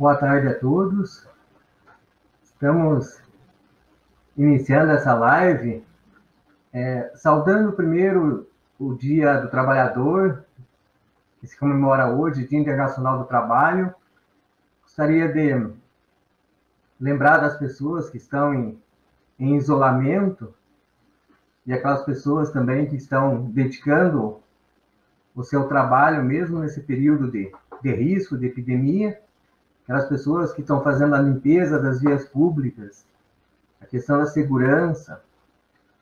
Boa tarde a todos. Estamos iniciando essa live, saudando primeiro o Dia do Trabalhador, que se comemora hoje, Dia Internacional do Trabalho. Gostaria de lembrar das pessoas que estão em isolamento e aquelas pessoas também que estão dedicando o seu trabalho, mesmo nesse período de risco, de epidemia, aquelas pessoas que estão fazendo a limpeza das vias públicas, a questão da segurança,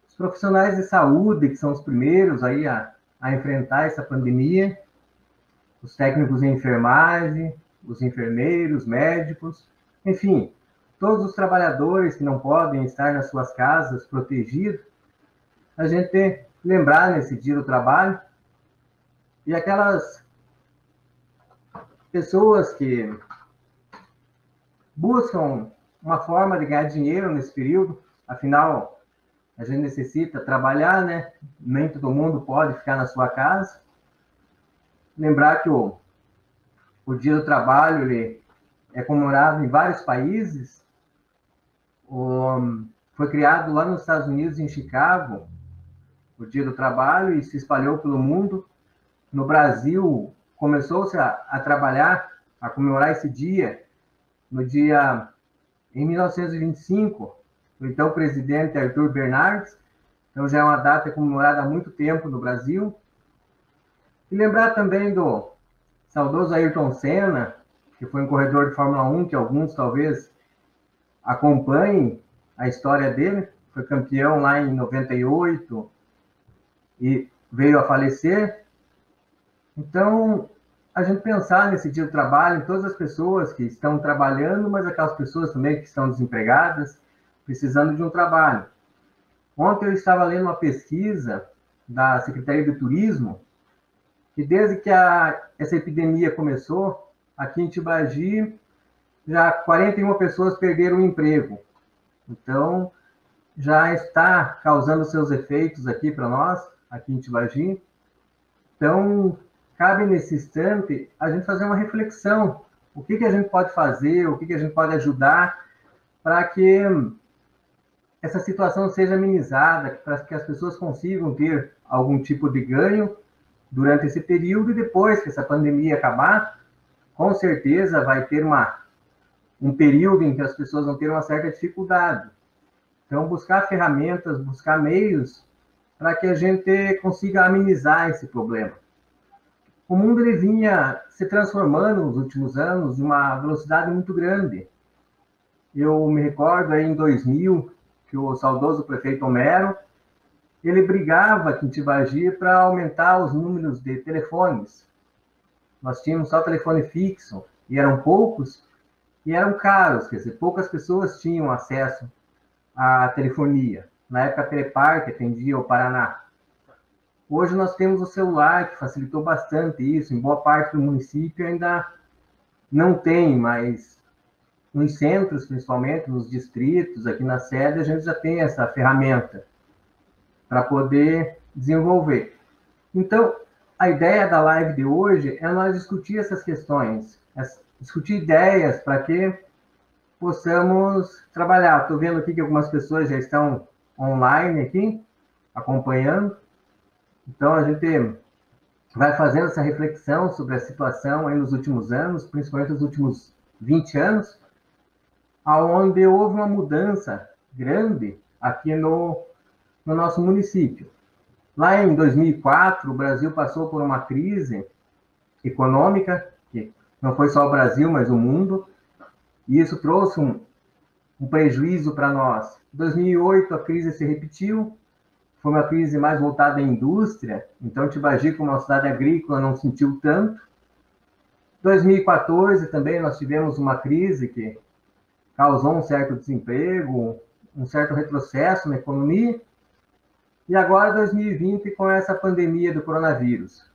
os profissionais de saúde, que são os primeiros aí a enfrentar essa pandemia, os técnicos em enfermagem, os enfermeiros, médicos, enfim, todos os trabalhadores que não podem estar nas suas casas protegidos, a gente lembrar nesse dia do trabalho, e aquelas pessoas que buscam uma forma de ganhar dinheiro nesse período, afinal, a gente necessita trabalhar, né? Nem todo mundo pode ficar na sua casa. Lembrar que o Dia do Trabalho ele é comemorado em vários países. Foi criado lá nos Estados Unidos, em Chicago, o Dia do Trabalho, e se espalhou pelo mundo. No Brasil, começou-se a trabalhar, a comemorar esse dia, em 1925, o então presidente Arthur Bernardes. Então já é uma data comemorada há muito tempo no Brasil. E lembrar também do saudoso Ayrton Senna, que foi um corredor de Fórmula 1, que alguns talvez acompanhem a história dele. Foi campeão lá em 98 e veio a falecer. Então, a gente pensar nesse dia do trabalho, em todas as pessoas que estão trabalhando, mas aquelas pessoas também que estão desempregadas, precisando de um trabalho. Ontem eu estava lendo uma pesquisa da Secretaria do Turismo, que desde que essa epidemia começou, aqui em Tibagi, já 41 pessoas perderam o emprego. Então, já está causando seus efeitos aqui para nós, aqui em Tibagi. Então, cabe nesse instante a gente fazer uma reflexão. O que a gente pode fazer, o que a gente pode ajudar para que essa situação seja amenizada, para que as pessoas consigam ter algum tipo de ganho durante esse período, e depois que essa pandemia acabar, com certeza vai ter um período em que as pessoas vão ter uma certa dificuldade. Então, buscar ferramentas, buscar meios para que a gente consiga amenizar esse problema. O mundo ele vinha se transformando nos últimos anos de uma velocidade muito grande. Eu me recordo aí em 2000 que o saudoso prefeito Homero, ele brigava aqui em Tibagi para aumentar os números de telefones. Nós tínhamos só telefone fixo, e eram poucos, e eram caros, quer dizer, poucas pessoas tinham acesso à telefonia. Na época, a Telepar, que atendia o Paraná. Hoje nós temos o celular, que facilitou bastante isso. Em boa parte do município ainda não tem, mas nos centros, principalmente, nos distritos, aqui na sede, a gente já tem essa ferramenta para poder desenvolver. Então, a ideia da live de hoje é nós discutir essas questões, discutir ideias para que possamos trabalhar. Estou vendo aqui que algumas pessoas já estão online aqui, acompanhando. Então, a gente vai fazendo essa reflexão sobre a situação aí nos últimos anos, principalmente nos últimos 20 anos, onde houve uma mudança grande aqui no nosso município. Lá em 2004, o Brasil passou por uma crise econômica, que não foi só o Brasil, mas o mundo, e isso trouxe um prejuízo para nós. Em 2008, a crise se repetiu, foi uma crise mais voltada à indústria, então Tibagi, como uma cidade agrícola, não sentiu tanto. Em 2014 também nós tivemos uma crise que causou um certo desemprego, um certo retrocesso na economia, e agora 2020 com essa pandemia do coronavírus.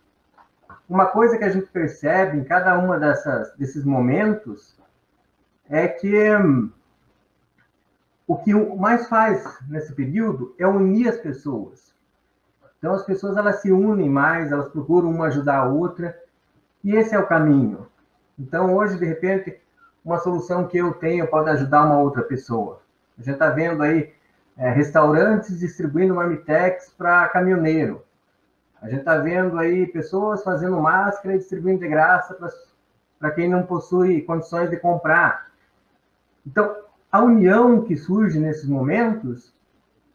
Uma coisa que a gente percebe em cada uma desses momentos é que o que mais faz nesse período é unir as pessoas. Então, as pessoas elas se unem mais, elas procuram uma ajudar a outra, e esse é o caminho. Então, hoje, de repente, uma solução que eu tenho pode ajudar uma outra pessoa? A gente está vendo aí restaurantes distribuindo marmitex para caminhoneiro. A gente está vendo aí pessoas fazendo máscara e distribuindo de graça para quem não possui condições de comprar. Então, a união que surge nesses momentos,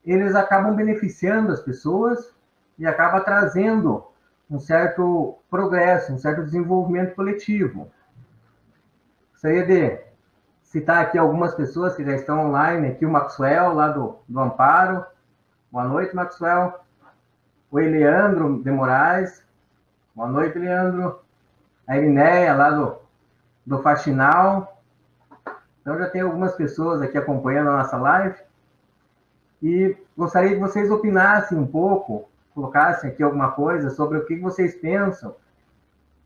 eles acabam beneficiando as pessoas e acaba trazendo um certo progresso, um certo desenvolvimento coletivo. Gostaria de citar aqui algumas pessoas que já estão online, aqui o Maxwell, lá do Amparo. Boa noite, Maxwell. O Leandro de Moraes. Boa noite, Leandro. A Irineia, lá do Faxinal. Então, já tem algumas pessoas aqui acompanhando a nossa live. E gostaria que vocês opinassem um pouco, colocassem aqui alguma coisa sobre o que vocês pensam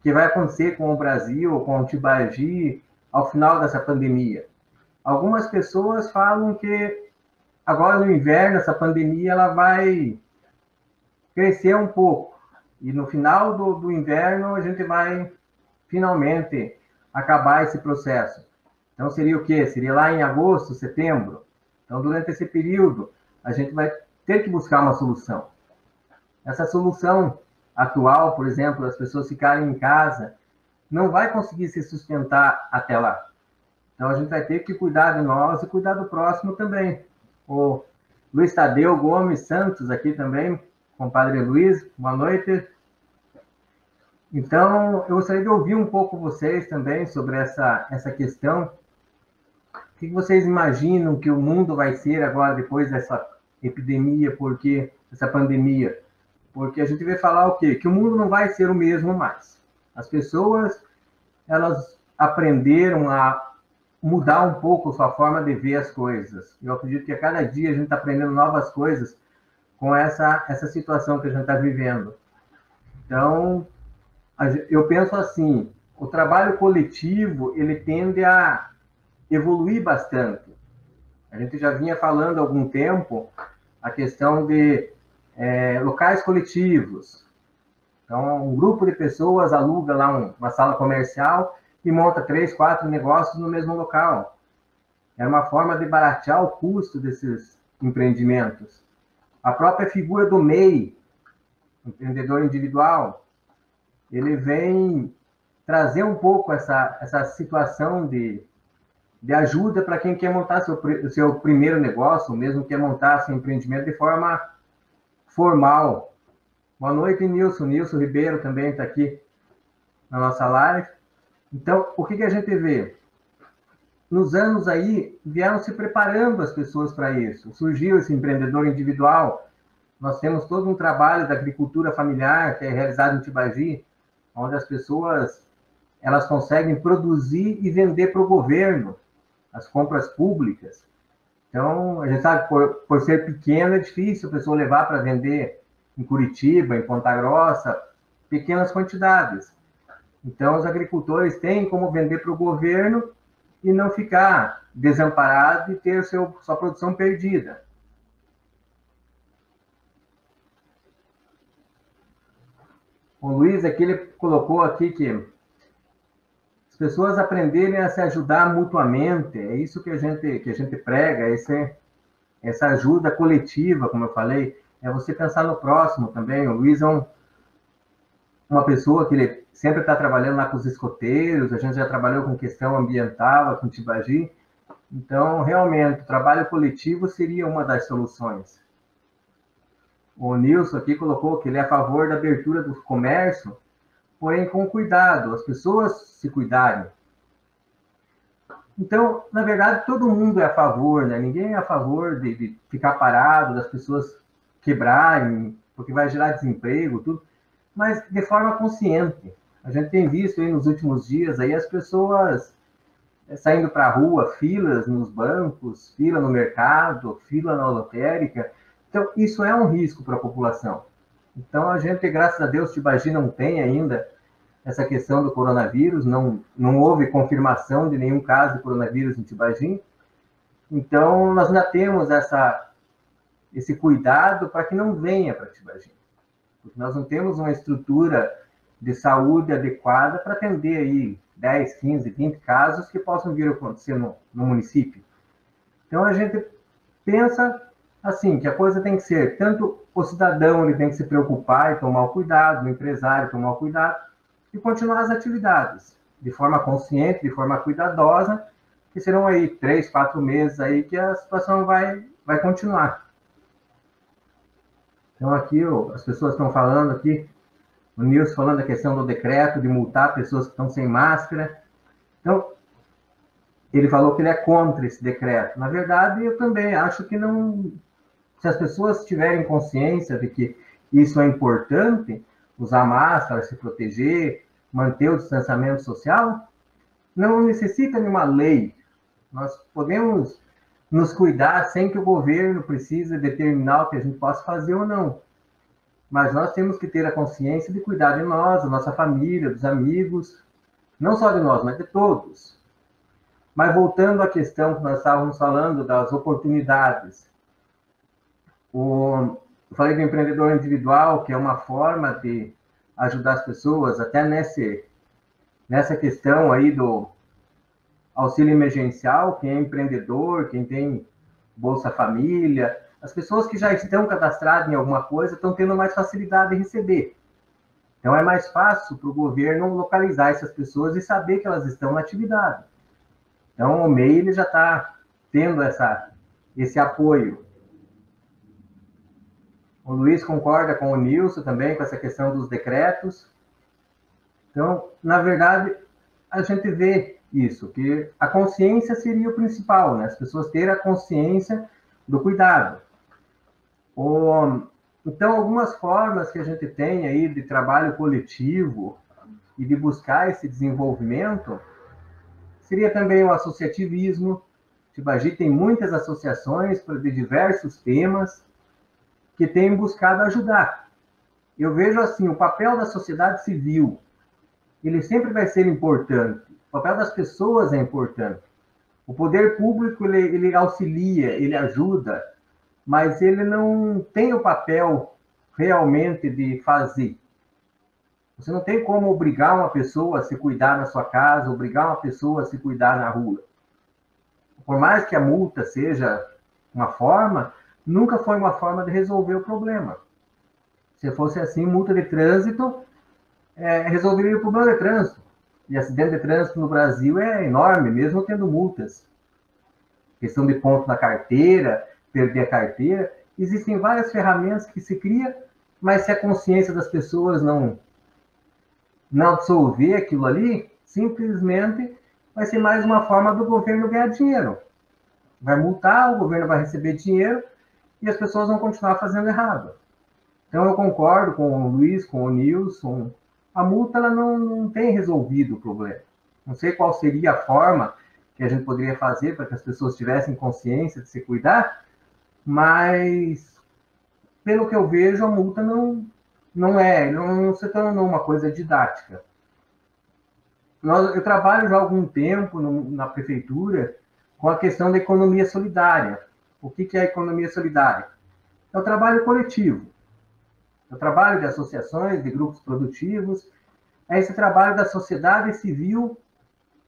que vai acontecer com o Brasil, com o Tibagi, ao final dessa pandemia. Algumas pessoas falam que agora no inverno, essa pandemia ela vai crescer um pouco. E no final do inverno, a gente vai finalmente acabar esse processo. Então, seria o quê? Seria lá em agosto, setembro. Então, durante esse período, a gente vai ter que buscar uma solução. Essa solução atual, por exemplo, as pessoas ficarem em casa, não vai conseguir se sustentar até lá. Então, a gente vai ter que cuidar de nós e cuidar do próximo também. O Luiz Tadeu Gomes Santos aqui também, compadre Luiz, boa noite. Então, eu gostaria de ouvir um pouco vocês também sobre essa questão. O que vocês imaginam que o mundo vai ser agora, depois dessa epidemia, essa pandemia? Porque a gente vai falar o quê? Que o mundo não vai ser o mesmo mais. As pessoas, elas aprenderam a mudar um pouco a sua forma de ver as coisas. Eu acredito que a cada dia a gente está aprendendo novas coisas com essa situação que a gente está vivendo. Então, eu penso assim, o trabalho coletivo, ele tende a evoluir bastante. A gente já vinha falando há algum tempo a questão de locais coletivos. Então, um grupo de pessoas aluga lá uma sala comercial e monta 3, 4 negócios no mesmo local. É uma forma de baratear o custo desses empreendimentos. A própria figura do MEI, empreendedor individual, ele vem trazer um pouco essa situação de ajuda para quem quer montar seu primeiro negócio, ou mesmo quer montar seu empreendimento de forma formal. Boa noite, Nilson. Nilson Ribeiro também está aqui na nossa live. Então, o que a gente vê? Nos anos aí, vieram se preparando as pessoas para isso. Surgiu esse empreendedor individual. Nós temos todo um trabalho da agricultura familiar que é realizado em Tibagi, onde as pessoas elas conseguem produzir e vender para o governo as compras públicas. Então, a gente sabe que por ser pequeno é difícil a pessoa levar para vender em Curitiba, em Ponta Grossa, pequenas quantidades. Então, os agricultores têm como vender para o governo e não ficar desamparado e ter sua produção perdida. O Luiz aqui, ele colocou aqui que as pessoas aprenderem a se ajudar mutuamente. É isso que a gente prega, essa ajuda coletiva, como eu falei, é você pensar no próximo também. O Luiz é uma pessoa que ele sempre está trabalhando lá com os escoteiros, a gente já trabalhou com questão ambiental aqui em Tibagi. Então, realmente, o trabalho coletivo seria uma das soluções. O Nilson aqui colocou que ele é a favor da abertura do comércio, porém com cuidado, as pessoas se cuidarem. Então, na verdade, todo mundo é a favor, né? Ninguém é a favor de ficar parado, das pessoas quebrarem, porque vai gerar desemprego, tudo, mas de forma consciente. A gente tem visto aí nos últimos dias aí as pessoas saindo para a rua, filas nos bancos, fila no mercado, fila na lotérica. Então, isso é um risco para a população. Então, a gente, graças a Deus, Tibagi não tem ainda essa questão do coronavírus, não houve confirmação de nenhum caso de coronavírus em Tibagi. Então, nós ainda temos esse cuidado para que não venha para Tibagi. Porque nós não temos uma estrutura de saúde adequada para atender aí 10, 15, 20 casos que possam vir a acontecer no município. Então, a gente pensa assim, que a coisa tem que ser, tanto o cidadão ele tem que se preocupar e tomar o cuidado, o empresário tomar o cuidado, e continuar as atividades, de forma consciente, de forma cuidadosa, que serão aí 3, 4 meses aí que a situação vai continuar. Então, aqui, as pessoas estão falando aqui, o Nilson falando da questão do decreto de multar pessoas que estão sem máscara. Então, ele falou que ele é contra esse decreto. Na verdade, eu também acho que não... Se as pessoas tiverem consciência de que isso é importante, usar máscara, se proteger, manter o distanciamento social, não necessita de uma lei. Nós podemos nos cuidar sem que o governo precise determinar o que a gente possa fazer ou não. Mas nós temos que ter a consciência de cuidar de nós, da nossa família, dos amigos, não só de nós, mas de todos. Mas voltando à questão que nós estávamos falando das oportunidades, eu falei do empreendedor individual, que é uma forma de ajudar as pessoas, até nessa questão aí do auxílio emergencial, quem é empreendedor, quem tem Bolsa Família, as pessoas que já estão cadastradas em alguma coisa estão tendo mais facilidade em receber. Então, é mais fácil para o governo localizar essas pessoas e saber que elas estão na atividade. Então, o MEI ele já está tendo esse apoio. O Luiz concorda com o Nilson também, com essa questão dos decretos. Então, na verdade, a gente vê isso, que a consciência seria o principal, né? As pessoas terem a consciência do cuidado. Então, algumas formas que a gente tem aí de trabalho coletivo e de buscar esse desenvolvimento seria também o associativismo. Tibagi tem muitas associações de diversos temas que têm buscado ajudar. Eu vejo assim, o papel da sociedade civil, ele sempre vai ser importante. O papel das pessoas é importante. O poder público, ele auxilia, ele ajuda, mas ele não tem o papel realmente de fazer. Você não tem como obrigar uma pessoa a se cuidar na sua casa, obrigar uma pessoa a se cuidar na rua. Por mais que a multa seja uma forma, nunca foi uma forma de resolver o problema. Se fosse assim, multa de trânsito resolveria o problema de trânsito. E acidente de trânsito no Brasil é enorme, mesmo tendo multas. Questão de ponto na carteira, perder a carteira. Existem várias ferramentas que se cria, mas se a consciência das pessoas não absorver aquilo ali, simplesmente vai ser mais uma forma do governo ganhar dinheiro. Vai multar, o governo vai receber dinheiro e as pessoas vão continuar fazendo errado. Então, eu concordo com o Luiz, com o Nilson. A multa ela não tem resolvido o problema. Não sei qual seria a forma que a gente poderia fazer para que as pessoas tivessem consciência de se cuidar, mas, pelo que eu vejo, a multa não se tornou uma coisa didática. Eu trabalho já há algum tempo na prefeitura com a questão da economia solidária. O que é a economia solidária? É o trabalho coletivo. É o trabalho de associações, de grupos produtivos. É esse trabalho da sociedade civil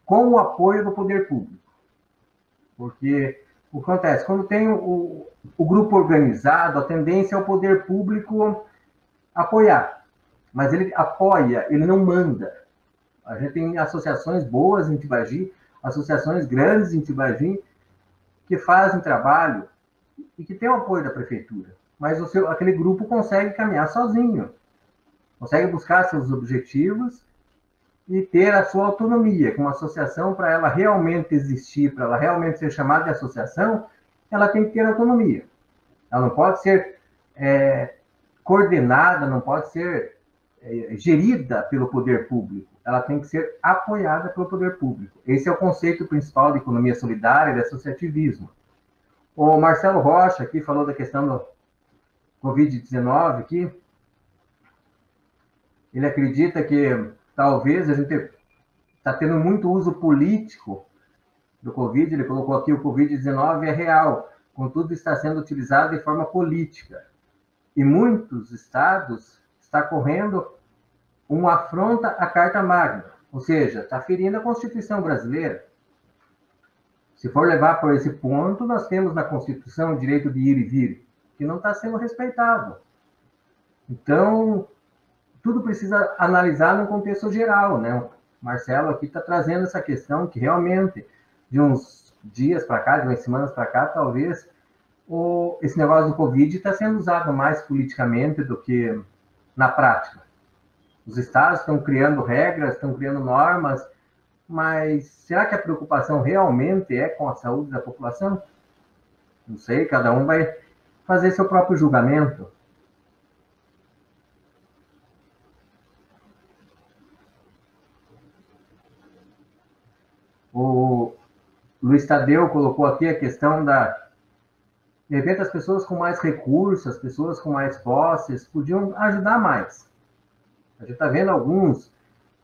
com o apoio do poder público. Porque o que acontece? Quando tem o grupo organizado, a tendência é o poder público apoiar. Mas ele apoia, ele não manda. A gente tem associações boas em Tibagi, associações grandes em Tibagi, que fazem trabalho e que têm o apoio da prefeitura. Mas aquele grupo consegue caminhar sozinho. Consegue buscar seus objetivos e ter a sua autonomia. Que uma associação, para ela realmente existir, para ela realmente ser chamada de associação, ela tem que ter autonomia. Ela não pode ser coordenada, não pode ser gerida pelo poder público. Ela tem que ser apoiada pelo poder público. Esse é o conceito principal de economia solidária e de associativismo. O Marcelo Rocha aqui falou da questão do Covid-19 aqui. Ele acredita que talvez a gente está tendo muito uso político do Covid. Ele colocou aqui o Covid-19 é real, contudo está sendo utilizado de forma política. E muitos estados estão correndo uma afronta à Carta Magna, ou seja, está ferindo a Constituição brasileira. Se for levar por esse ponto, nós temos na Constituição o direito de ir e vir, que não está sendo respeitado. Então, tudo precisa analisar no contexto geral, né? O Marcelo aqui está trazendo essa questão que realmente, de uns dias para cá, de umas semanas para cá, talvez, esse negócio do Covid está sendo usado mais politicamente do que na prática. Os estados estão criando regras, estão criando normas, mas será que a preocupação realmente é com a saúde da população? Não sei, cada um vai fazer seu próprio julgamento. O Luiz Tadeu colocou aqui a questão de repente, as pessoas com mais recursos, as pessoas com mais posses, podiam ajudar mais. A gente está vendo alguns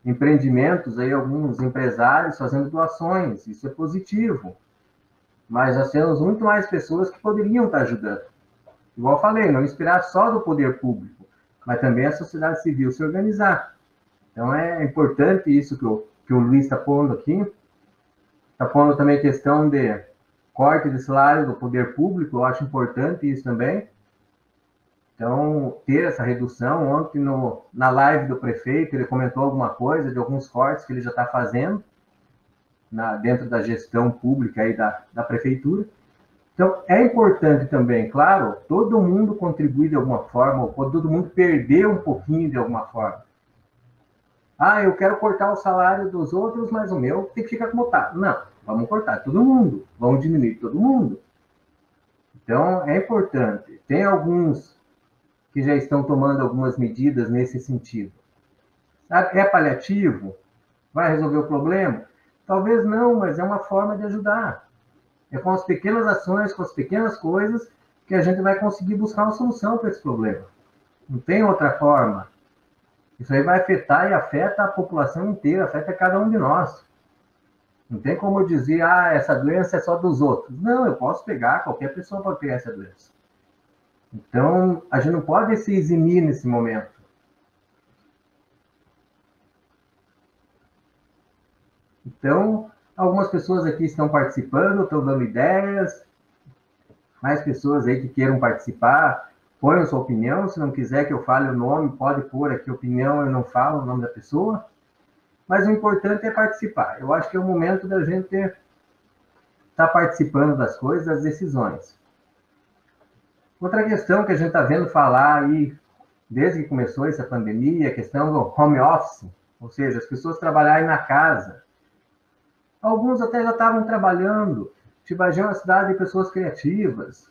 empreendimentos, aí, alguns empresários fazendo doações, isso é positivo. Mas nós temos muito mais pessoas que poderiam estar ajudando. Igual eu falei, não esperar só do poder público, mas também a sociedade civil se organizar. Então é importante isso que o Luiz está pondo aqui. Está pondo também a questão de corte de salário do poder público, eu acho importante isso também. Então, ter essa redução. Ontem, na live do prefeito, ele comentou alguma coisa de alguns cortes que ele já está fazendo dentro da gestão pública aí da prefeitura. Então, é importante também, claro, todo mundo contribuir de alguma forma, ou todo mundo perder um pouquinho de alguma forma. Ah, eu quero cortar o salário dos outros, mas o meu tem que ficar como está. Não, vamos cortar todo mundo, vamos diminuir todo mundo. Então, é importante. Tem alguns que já estão tomando algumas medidas nesse sentido. Sabe? É paliativo? Vai resolver o problema? Talvez não, mas é uma forma de ajudar. É com as pequenas ações, com as pequenas coisas, que a gente vai conseguir buscar uma solução para esse problema. Não tem outra forma. Isso aí vai afetar e afeta a população inteira, afeta cada um de nós. Não tem como eu dizer, essa doença é só dos outros. Não, eu posso pegar, qualquer pessoa pode pegar essa doença. Então, a gente não pode se eximir nesse momento. Então, algumas pessoas aqui estão participando, estão dando ideias. Mais pessoas aí que queiram participar, ponham sua opinião. Se não quiser que eu fale o nome, pode pôr aqui a opinião, eu não falo o nome da pessoa. Mas o importante é participar. Eu acho que é o momento da gente estar participando das coisas, das decisões. Outra questão que a gente está vendo falar aí, desde que começou essa pandemia, é a questão do home office, ou seja, as pessoas trabalharem na casa. Alguns até já estavam trabalhando. Tibagi é uma cidade de pessoas criativas.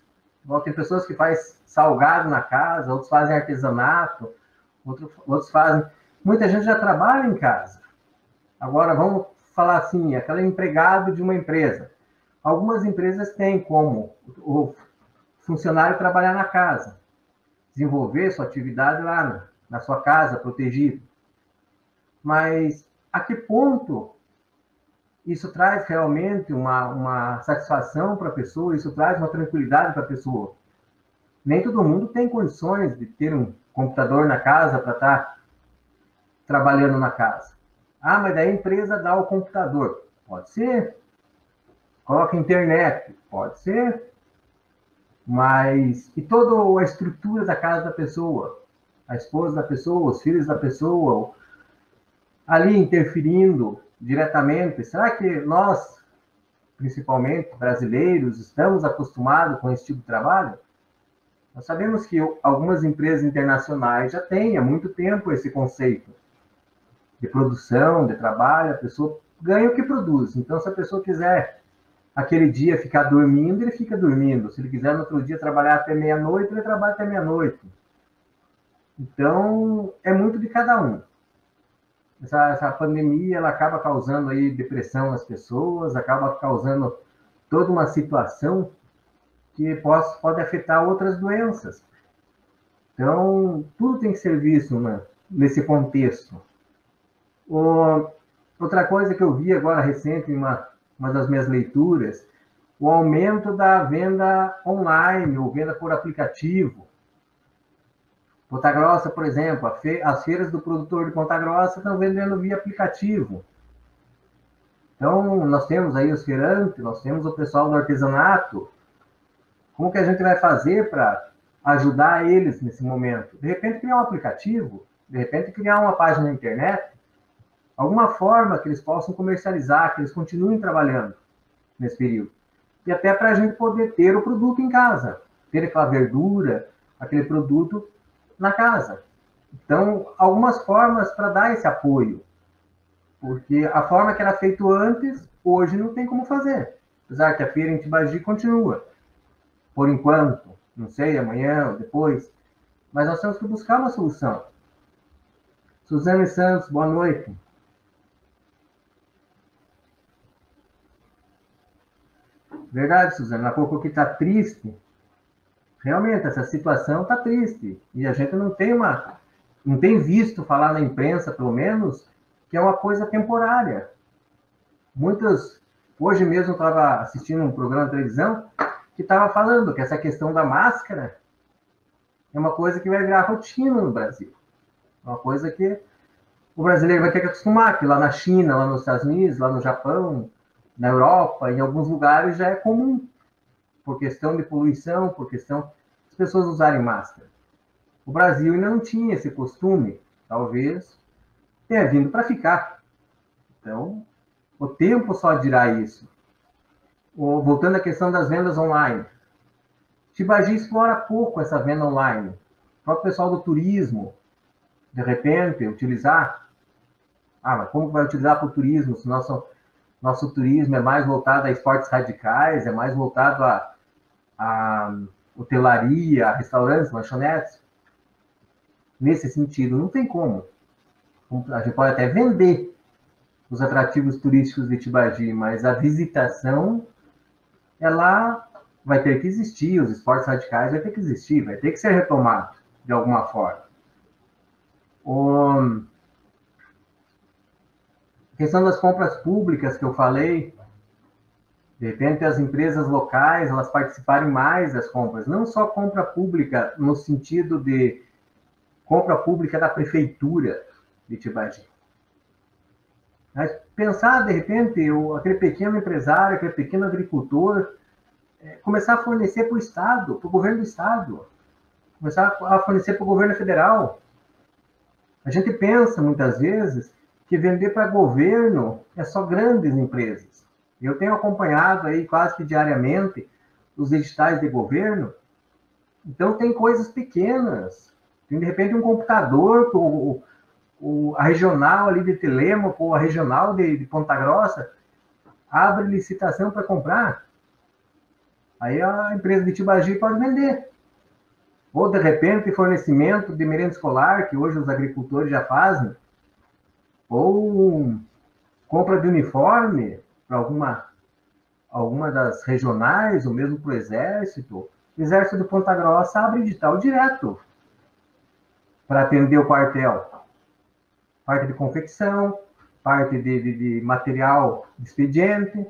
Tem pessoas que fazem salgado na casa, outros fazem artesanato, outros fazem... Muita gente já trabalha em casa. Agora, vamos falar assim, aquele empregado de uma empresa. Algumas empresas têm como o funcionário trabalhar na casa, desenvolver sua atividade lá na sua casa, protegido. Mas a que ponto isso traz realmente uma satisfação para a pessoa, isso traz uma tranquilidade para a pessoa? Nem todo mundo tem condições de ter um computador na casa para estar trabalhando na casa. Mas daí a empresa dá o computador. Pode ser. Coloca internet. Pode ser. Mas, e toda a estrutura da casa da pessoa? A esposa da pessoa, os filhos da pessoa, ali interferindo diretamente. Será que nós, principalmente brasileiros, estamos acostumados com esse tipo de trabalho? Nós sabemos que algumas empresas internacionais já têm há muito tempo esse conceito de produção, de trabalho, a pessoa ganha o que produz. Então, se a pessoa quiser aquele dia ficar dormindo, ele fica dormindo. Se ele quiser no outro dia trabalhar até meia-noite, ele trabalha até meia-noite. Então, é muito de cada um. Essa pandemia, ela acaba causando aí depressão nas pessoas, acaba causando toda uma situação que pode afetar outras doenças. Então, tudo tem que ser visto nesse contexto. Outra coisa que eu vi agora recente, em uma das minhas leituras, o aumento da venda online, ou venda por aplicativo. Ponta Grossa, por exemplo, as feiras do produtor de Ponta Grossa estão vendendo via aplicativo. Então, nós temos aí os feirantes, nós temos o pessoal do artesanato. Como que a gente vai fazer para ajudar eles nesse momento? De repente, criar um aplicativo, de repente, criar uma página na internet, alguma forma que eles possam comercializar, que eles continuem trabalhando nesse período. E até para a gente poder ter o produto em casa, ter aquela verdura, aquele produto na casa. Então, algumas formas para dar esse apoio. Porque a forma que era feito antes, hoje não tem como fazer. Apesar que a feira em Tibagi continua. Por enquanto, não sei, amanhã ou depois. Mas nós temos que buscar uma solução. Suzane Santos, boa noite. Verdade, Suzane, ela colocou que está triste. Realmente, essa situação está triste. E a gente não tem visto falar na imprensa, pelo menos, que é uma coisa temporária. Hoje mesmo eu estava assistindo um programa de televisão que estava falando que essa questão da máscara é uma coisa que vai virar rotina no Brasil. Uma coisa que o brasileiro vai ter que acostumar, que lá na China, lá nos Estados Unidos, lá no Japão, na Europa, em alguns lugares já é comum, por questão de poluição, por questão das pessoas usarem máscara. O Brasil ainda não tinha esse costume, talvez tenha vindo para ficar. Então, o tempo só dirá isso. Voltando à questão das vendas online. Tibagi explora pouco essa venda online. O próprio pessoal do turismo, de repente, utilizar. Mas como vai utilizar para o turismo? Se nosso turismo é mais voltado a esportes radicais, é mais voltado a hotelaria, a restaurantes, lanchonetes. Nesse sentido, não tem como. A gente pode até vender os atrativos turísticos de Tibagi, mas a visitação, ela vai ter que existir, os esportes radicais vai ter que existir, vai ter que ser retomado de alguma forma. A questão das compras públicas que eu falei, de repente as empresas locais, elas participarem mais das compras, não só compra pública no sentido de compra pública da prefeitura de Tibagi. Mas pensar, de repente, aquele pequeno empresário, aquele pequeno agricultor, começar a fornecer para o Estado, para o governo do Estado, começar a fornecer para o governo federal. A gente pensa, muitas vezes, que vender para governo é só grandes empresas. Eu tenho acompanhado aí quase que diariamente os editais de governo, então tem coisas pequenas. Tem, de repente, um computador, a regional ali de Telêmaco, ou a regional de Ponta Grossa, abre licitação para comprar. Aí a empresa de Tibagi pode vender. Ou, de repente, fornecimento de merenda escolar, que hoje os agricultores já fazem. Ou compra de uniforme para alguma das regionais, ou mesmo para o Exército. O Exército de Ponta Grossa abre edital direto para atender o quartel. Parte de confecção, parte de material de expediente.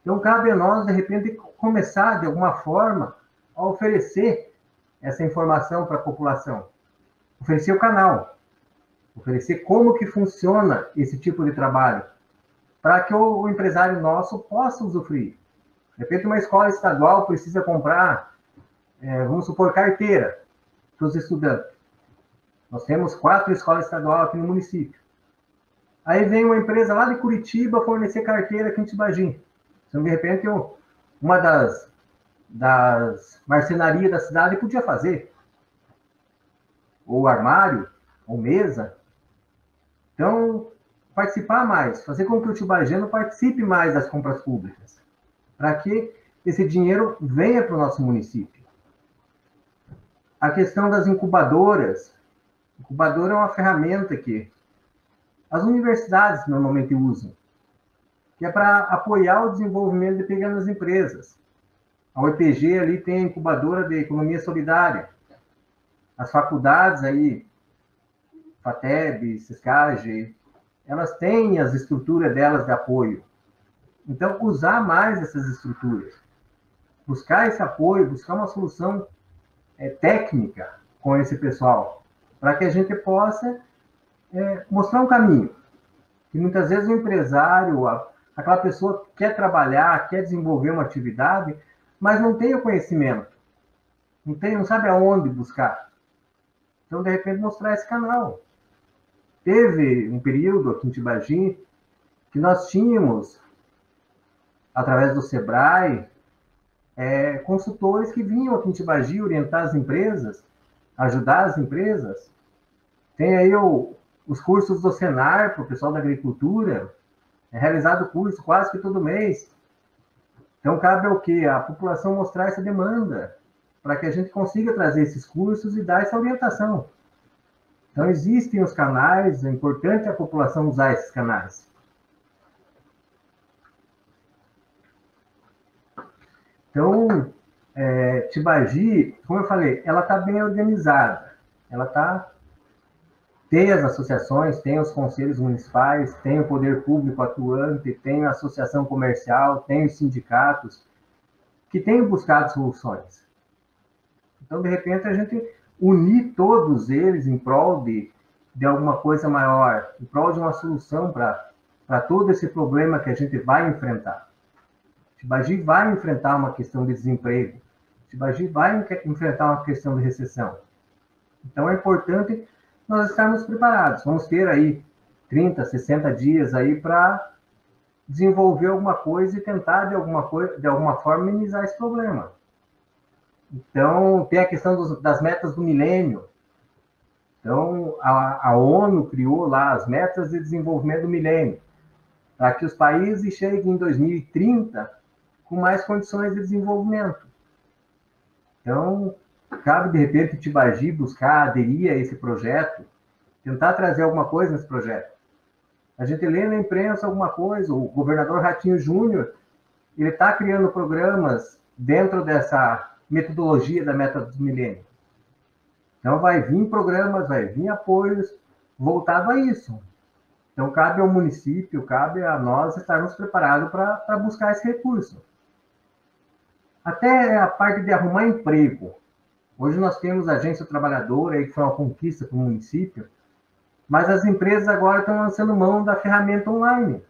Então, cabe a nós, de repente, começar, de alguma forma, a oferecer essa informação para a população. Oferecer o canal. Oferecer como que funciona esse tipo de trabalho. Para que o empresário nosso possa usufruir. De repente, uma escola estadual precisa comprar, vamos supor, carteira para os estudantes. Nós temos 4 escolas estaduais aqui no município. Aí vem uma empresa lá de Curitiba fornecer carteira aqui em Tibagi. Então, de repente, uma das marcenarias da cidade podia fazer. Ou armário, ou mesa. Então, participar mais, fazer com que o tibagiano participe mais das compras públicas, para que esse dinheiro venha para o nosso município. A questão das incubadoras. Incubadora é uma ferramenta que as universidades normalmente usam, que é para apoiar o desenvolvimento de pequenas empresas. A UEPG ali tem a incubadora de economia solidária. As faculdades aí, FATEB, SESCAGE, elas têm as estruturas delas de apoio. Então, usar mais essas estruturas. Buscar esse apoio, buscar uma solução técnica com esse pessoal, para que a gente possa mostrar um caminho. Que muitas vezes o empresário, aquela pessoa que quer trabalhar, quer desenvolver uma atividade, mas não tem o conhecimento, não sabe aonde buscar. Então, de repente, mostrar esse canal. Teve um período aqui em Tibagi que nós tínhamos, através do Sebrae, consultores que vinham aqui em Tibagi orientar as empresas, ajudar as empresas. Tem aí os cursos do Senar para o pessoal da agricultura, realizado curso quase que todo mês. Então, cabe ao quê? A população mostrar essa demanda, para que a gente consiga trazer esses cursos e dar essa orientação. Então, existem os canais, é importante a população usar esses canais. Então, Tibagi, como eu falei, ela está bem organizada. Tem as associações, tem os conselhos municipais, tem o poder público atuante, tem a associação comercial, tem os sindicatos, que têm buscado soluções. Então, de repente, a gente unir todos eles em prol de alguma coisa maior, em prol de uma solução para todo esse problema que a gente vai enfrentar. Tibagi vai enfrentar uma questão de desemprego. Tibagi vai enfrentar uma questão de recessão. Então, é importante nós estarmos preparados. Vamos ter aí 30, 60 dias aí para desenvolver alguma coisa e tentar, de alguma forma, minimizar esse problema. Então, tem a questão das metas do milênio. Então, a ONU criou lá as metas de desenvolvimento do milênio, para que os países cheguem em 2030 com mais condições de desenvolvimento. Então, cabe, de repente, Tibagi buscar aderir a esse projeto, tentar trazer alguma coisa nesse projeto. A gente lê na imprensa alguma coisa, o governador Ratinho Júnior, ele está criando programas dentro dessa metodologia da meta do milênio. Então, vai vir programas, vai vir apoios voltados a isso. Então, cabe ao município, cabe a nós estarmos preparados para buscar esse recurso. Até a parte de arrumar emprego. Hoje nós temos a agência trabalhadora, aí, que foi uma conquista para o município, mas as empresas agora estão lançando mão da ferramenta online.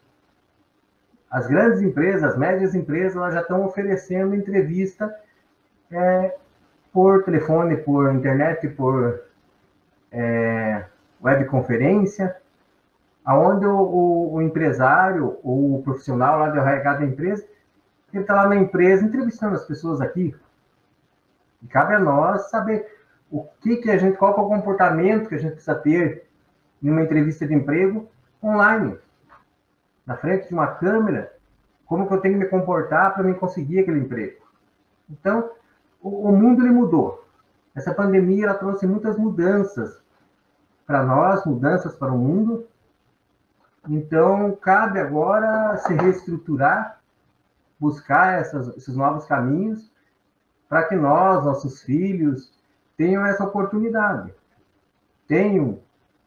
As grandes empresas, as médias empresas, elas já estão oferecendo entrevista por telefone, por internet, por webconferência, aonde o empresário ou o profissional lá do RH da empresa, ele está lá na empresa entrevistando as pessoas aqui. E cabe a nós saber qual que é o comportamento que a gente precisa ter em uma entrevista de emprego online, na frente de uma câmera, como que eu tenho que me comportar para me conseguir aquele emprego. Então, o mundo ele mudou. Essa pandemia ela trouxe muitas mudanças para nós, mudanças para o mundo. Então, cabe agora se reestruturar, buscar esses novos caminhos, para que nossos filhos, tenham essa oportunidade, tenham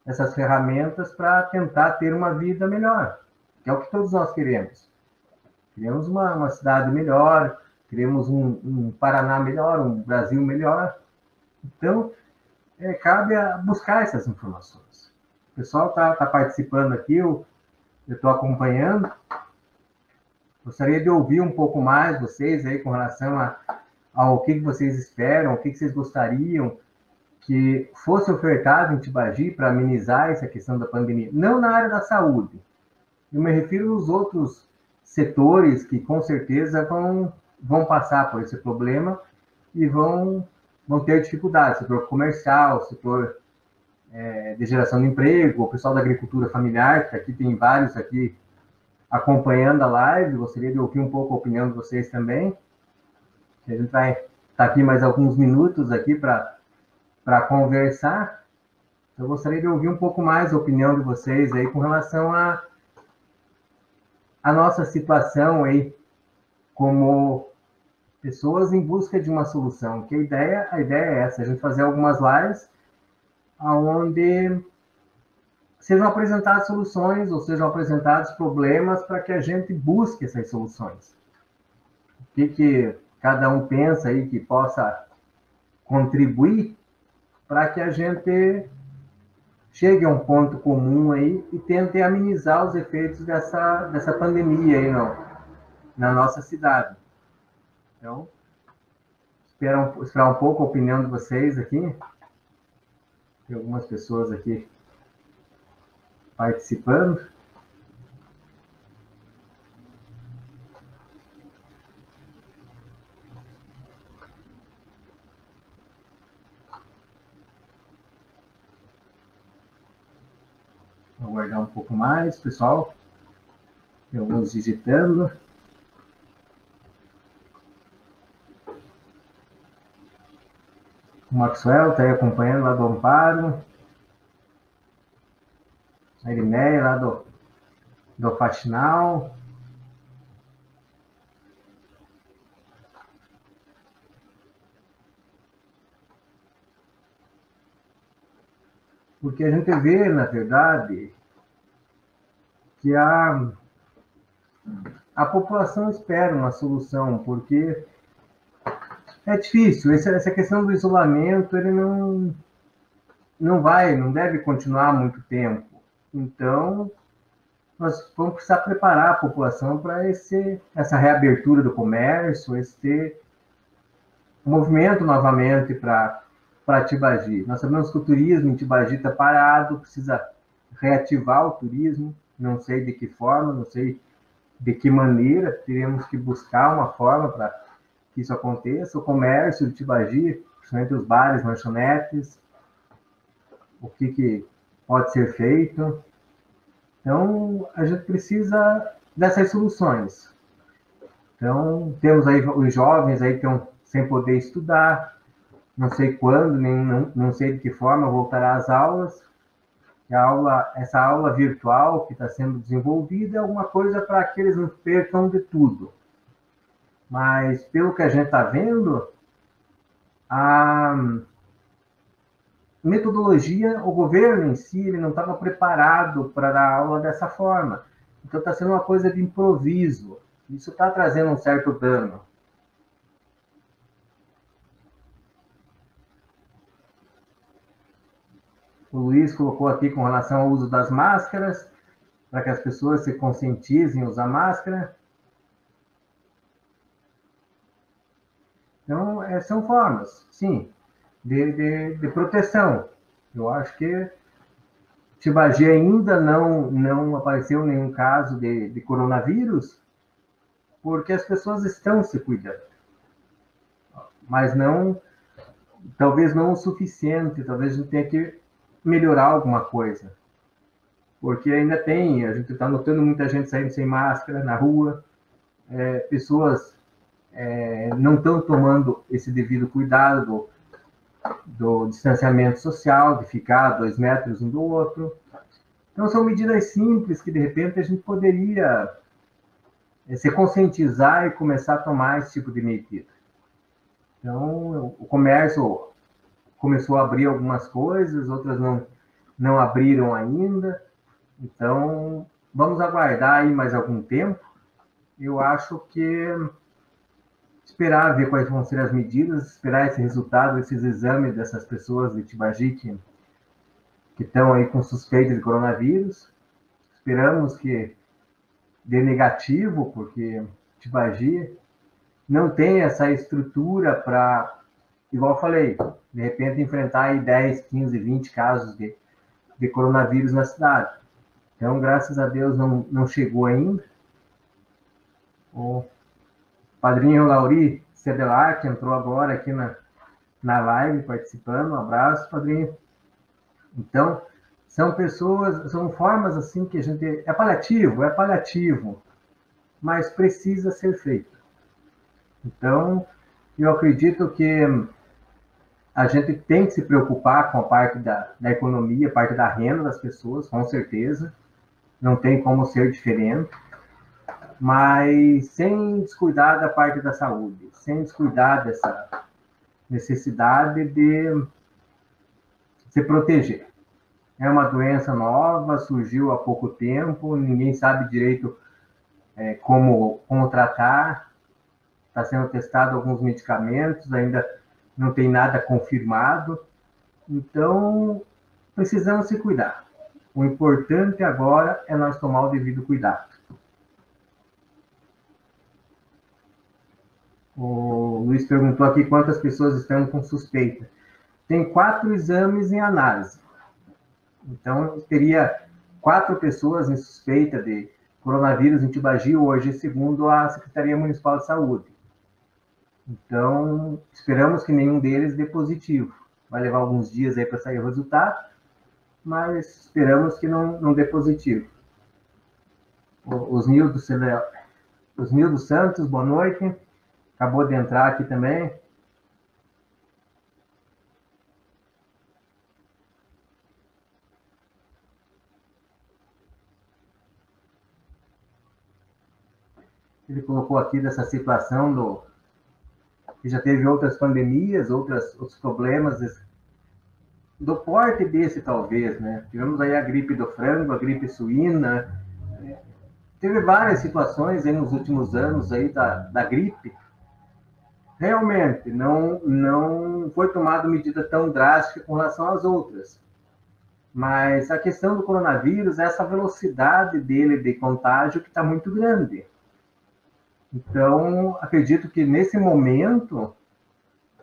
essas ferramentas para tentar ter uma vida melhor, que é o que todos nós queremos. Queremos uma cidade melhor, queremos um Paraná melhor, um Brasil melhor. Então, cabe a buscar essas informações. O pessoal está participando aqui, eu estou acompanhando. Gostaria de ouvir um pouco mais vocês aí com relação ao que vocês esperam, o que vocês gostariam que fosse ofertado em Tibagi para amenizar essa questão da pandemia. Não na área da saúde. Eu me refiro aos outros setores que com certeza vão passar por esse problema e vão ter dificuldades. Setor comercial, setor de geração de emprego, o pessoal da agricultura familiar, que aqui tem vários aqui acompanhando a live. Gostaria de ouvir um pouco a opinião de vocês também. A gente vai estar aqui mais alguns minutos aqui para conversar. Eu gostaria de ouvir um pouco mais a opinião de vocês aí com relação a nossa situação aí como pessoas em busca de uma solução. Que a ideia é essa, a gente fazer algumas lives onde sejam apresentadas soluções ou sejam apresentados problemas para que a gente busque essas soluções. O que cada um pensa aí que possa contribuir para que a gente chegue a um ponto comum aí e tente amenizar os efeitos dessa pandemia aí na nossa cidade. Então, esperar um pouco a opinião de vocês aqui. Tem algumas pessoas aqui participando. Vou aguardar um pouco mais, pessoal. Tem alguns digitando. O Maxwell está aí acompanhando lá do Amparo. A Irineia lá do Faxinal. Porque a gente vê, na verdade, que a população espera uma solução, porque é difícil. Essa questão do isolamento, ele não deve continuar muito tempo. Então, nós vamos precisar preparar a população para essa reabertura do comércio, esse movimento novamente para Tibagi. Nós sabemos que o turismo em Tibagi está parado, precisa reativar o turismo, não sei de que forma, não sei de que maneira, teremos que buscar uma forma para que isso aconteça. O comércio de Tibagi, principalmente os bares, lanchonetes, o que pode ser feito. Então, a gente precisa dessas soluções. Então, temos aí os jovens aí que estão sem poder estudar, não sei quando, nem não sei de que forma voltará às aulas. Essa aula virtual que está sendo desenvolvida é alguma coisa para que eles não percam de tudo. Mas, pelo que a gente está vendo, a metodologia, o governo em si, ele não estava preparado para dar aula dessa forma. Então, está sendo uma coisa de improviso. Isso está trazendo um certo dano. O Luiz colocou aqui com relação ao uso das máscaras, para que as pessoas se conscientizem em usar máscara. Então, são formas, sim, de proteção. Eu acho que Tibagi ainda não apareceu nenhum caso de coronavírus, porque as pessoas estão se cuidando. Mas talvez não o suficiente, talvez a gente tenha que melhorar alguma coisa. Porque ainda a gente está notando muita gente saindo sem máscara na rua, pessoas não estão tomando esse devido cuidado do distanciamento social, de ficar a 2 metros um do outro. Então, são medidas simples que, de repente, a gente poderia se conscientizar e começar a tomar esse tipo de medida. Então, o comércio começou a abrir algumas coisas, outras não abriram ainda. Então, vamos aguardar aí mais algum tempo. Eu acho que esperar ver quais vão ser as medidas, esperar esse resultado, esses exames dessas pessoas de Tibagi que estão aí com suspeita de coronavírus. Esperamos que dê negativo, porque Tibagi não tem essa estrutura para, igual eu falei, de repente enfrentar aí 10, 15, 20 casos de coronavírus na cidade. Então, graças a Deus, não chegou ainda. O padrinho Lauri Cedelar, que entrou agora aqui na live, participando. Um abraço, padrinho. Então, são formas assim que a gente... É paliativo, mas precisa ser feito. Então, eu acredito que a gente tem que se preocupar com a parte da economia, a parte da renda das pessoas, com certeza. Não tem como ser diferente. Mas sem descuidar da parte da saúde, sem descuidar dessa necessidade de se proteger. É uma doença nova, surgiu há pouco tempo, ninguém sabe direito como tratar. Está sendo testado alguns medicamentos, ainda não tem nada confirmado. Então, precisamos se cuidar. O importante agora é nós tomar o devido cuidado. O Luiz perguntou aqui quantas pessoas estão com suspeita. Tem 4 exames em análise. Então, teria 4 pessoas em suspeita de coronavírus em Tibagi hoje, segundo a Secretaria Municipal de Saúde. Então, esperamos que nenhum deles dê positivo. Vai levar alguns dias aí para sair o resultado, mas esperamos que não dê positivo. Os Nildo Santos, boa noite. Acabou de entrar aqui também. Ele colocou aqui dessa situação que já teve outras pandemias, outros problemas do porte desse, talvez, né? Tivemos aí a gripe do frango, a gripe suína, teve várias situações aí nos últimos anos aí da gripe. Realmente, não foi tomada medida tão drástica com relação às outras. Mas a questão do coronavírus é essa velocidade dele de contágio que está muito grande. Então, acredito que nesse momento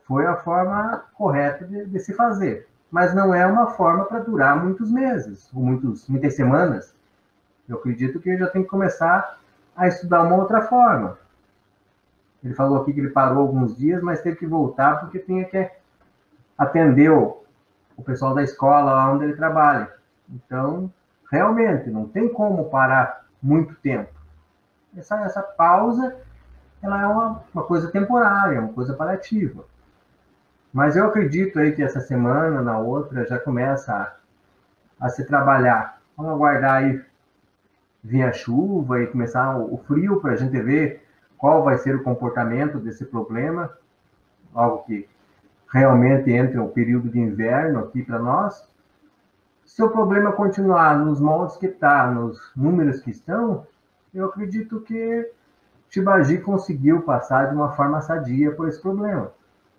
foi a forma correta de se fazer. Mas não é uma forma para durar muitos meses, ou muitas semanas. Eu acredito que já tem que começar a estudar uma outra forma. Ele falou aqui que ele parou alguns dias, mas teve que voltar porque tinha que atender o pessoal da escola lá onde ele trabalha. Então, realmente, não tem como parar muito tempo. Essa pausa, ela é uma coisa temporária, uma coisa paliativa. Mas eu acredito aí que essa semana, na outra, já começa a se trabalhar. Vamos aguardar aí vir a chuva e começar o frio para a gente ver qual vai ser o comportamento desse problema, algo que realmente entra o período de inverno aqui para nós. Se o problema continuar nos moldes que está, nos números que estão, eu acredito que Tibagi conseguiu passar de uma forma sadia por esse problema.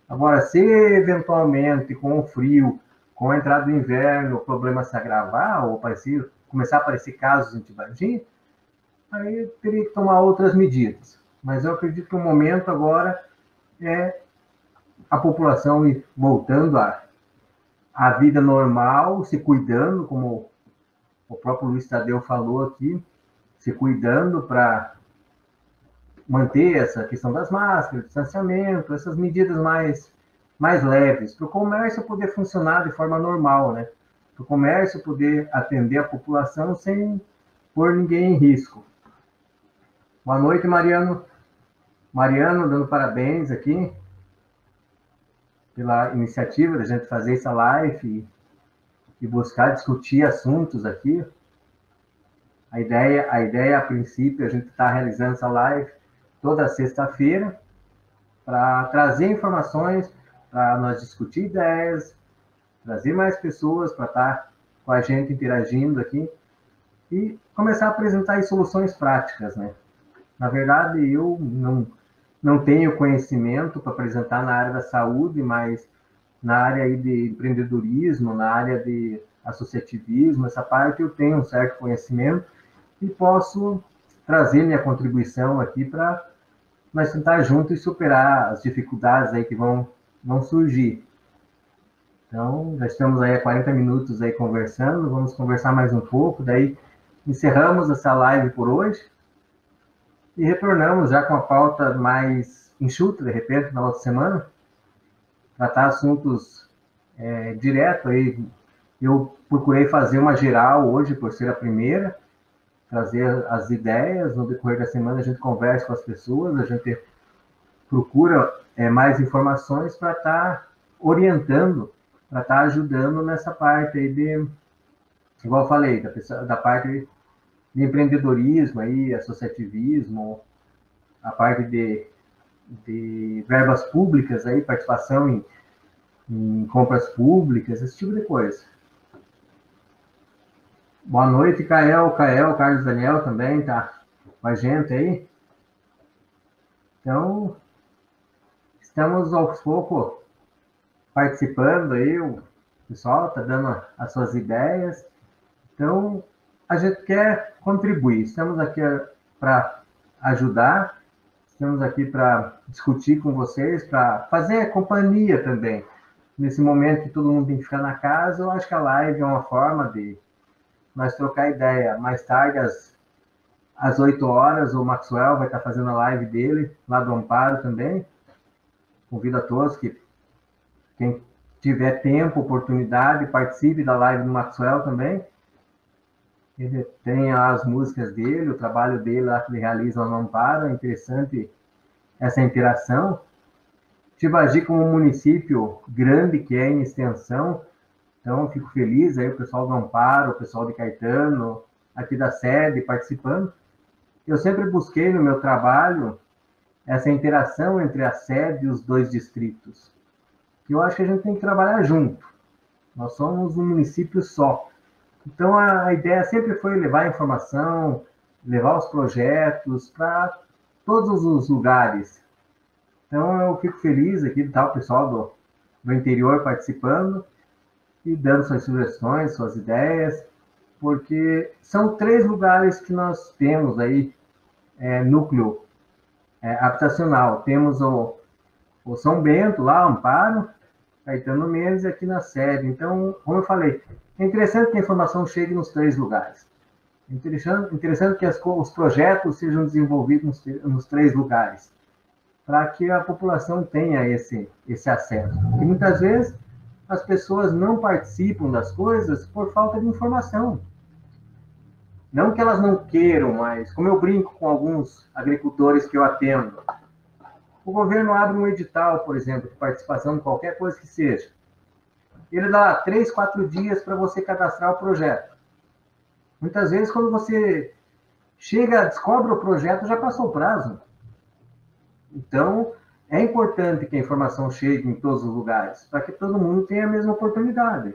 Agora, se eventualmente com o frio, com a entrada do inverno, o problema se agravar ou começar a aparecer casos em Tibagi, aí teria que tomar outras medidas. Mas eu acredito que o momento agora é a população ir voltando à vida normal, se cuidando, como o próprio Luiz Tadeu falou aqui, se cuidando para manter essa questão das máscaras, distanciamento, essas medidas mais leves, para o comércio poder funcionar de forma normal, né? Para o comércio poder atender a população sem pôr ninguém em risco. Boa noite, Mariano. Mariano, dando parabéns aqui pela iniciativa da gente fazer essa live e buscar discutir assuntos aqui. A ideia, a princípio, a gente está realizando essa live toda sexta-feira para trazer informações, para nós discutir ideias, trazer mais pessoas para estar com a gente interagindo aqui e começar a apresentar soluções práticas, né? Na verdade, eu não tenho conhecimento para apresentar na área da saúde, mas na área aí de empreendedorismo, na área de associativismo, essa parte eu tenho um certo conhecimento e posso trazer minha contribuição aqui para nós tentar juntos e superar as dificuldades aí que vão surgir. Então, já estamos aí há 40 minutos aí conversando, vamos conversar mais um pouco, daí encerramos essa live por hoje e retornamos já com a pauta mais enxuta, de repente, na outra semana, tratar assuntos direto aí. Eu procurei fazer uma geral hoje, por ser a primeira, trazer as ideias, no decorrer da semana a gente conversa com as pessoas, a gente procura mais informações para estar orientando, para estar ajudando nessa parte aí igual eu falei, da parte de empreendedorismo, aí, associativismo, a parte de verbas públicas, aí, participação em compras públicas, esse tipo de coisa. Boa noite, Kael, Carlos Daniel também tá com a gente aí. Então, estamos aos poucos participando aí. O pessoal está dando as suas ideias. Então, a gente quer contribuir. Estamos aqui para ajudar, estamos aqui para discutir com vocês, para fazer companhia também. Nesse momento que todo mundo tem que ficar na casa, eu acho que a live é uma forma de nós trocar ideia. Mais tarde, às 8 horas, o Maxwell vai estar fazendo a live dele, lá do Amparo também. Convido a todos que quem tiver tempo, oportunidade, participe da live do Maxwell também. Ele tem as músicas dele, o trabalho dele lá que ele realiza no Amparo. É interessante essa interação. Tibagi, como um município grande que é em extensão, então fico feliz aí o pessoal do Amparo, o pessoal de Caetano, aqui da sede participando. Eu sempre busquei no meu trabalho essa interação entre a sede e os dois distritos. Eu acho que a gente tem que trabalhar junto. Nós somos um município só. Então, a ideia sempre foi levar a informação, levar os projetos para todos os lugares. Então, eu fico feliz aqui de estar o pessoal do interior participando e dando suas sugestões, suas ideias, porque são 3 lugares que nós temos aí, núcleo habitacional. Temos o São Bento, lá, Amparo, Caetano Mendes, aqui na sede. Então, como eu falei, é interessante que a informação chegue nos 3 lugares. É interessante que os projetos sejam desenvolvidos nos 3 lugares, para que a população tenha esse acesso. E muitas vezes as pessoas não participam das coisas por falta de informação. Não que elas não queiram, mas como eu brinco com alguns agricultores que eu atendo, o governo abre um edital, por exemplo, de participação em qualquer coisa que seja. Ele dá 3, 4 dias para você cadastrar o projeto. Muitas vezes, quando você descobre o projeto, já passou o prazo. Então, é importante que a informação chegue em todos os lugares, para que todo mundo tenha a mesma oportunidade.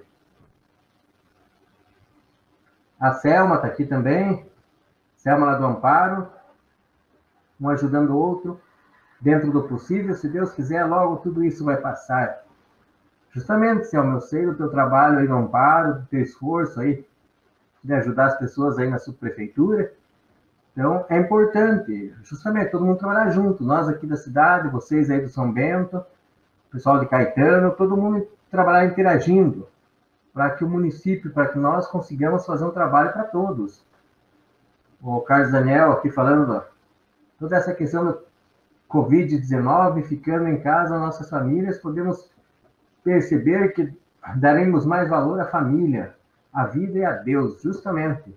A Selma está aqui também. Selma lá do Amparo. Um ajudando o outro. Dentro do possível, se Deus quiser, logo tudo isso vai passar. Justamente, Selma, eu sei do teu trabalho aí no Amparo, do teu esforço aí de ajudar as pessoas aí na subprefeitura. Então, é importante, justamente, todo mundo trabalhar junto. Nós aqui da cidade, vocês aí do São Bento, o pessoal de Caetano, todo mundo trabalhar interagindo, para que o município, para que nós consigamos fazer um trabalho para todos. O Carlos Daniel aqui falando toda essa questão do Covid-19, ficando em casa, nossas famílias, podemos perceber que daremos mais valor à família, à vida e a Deus, justamente.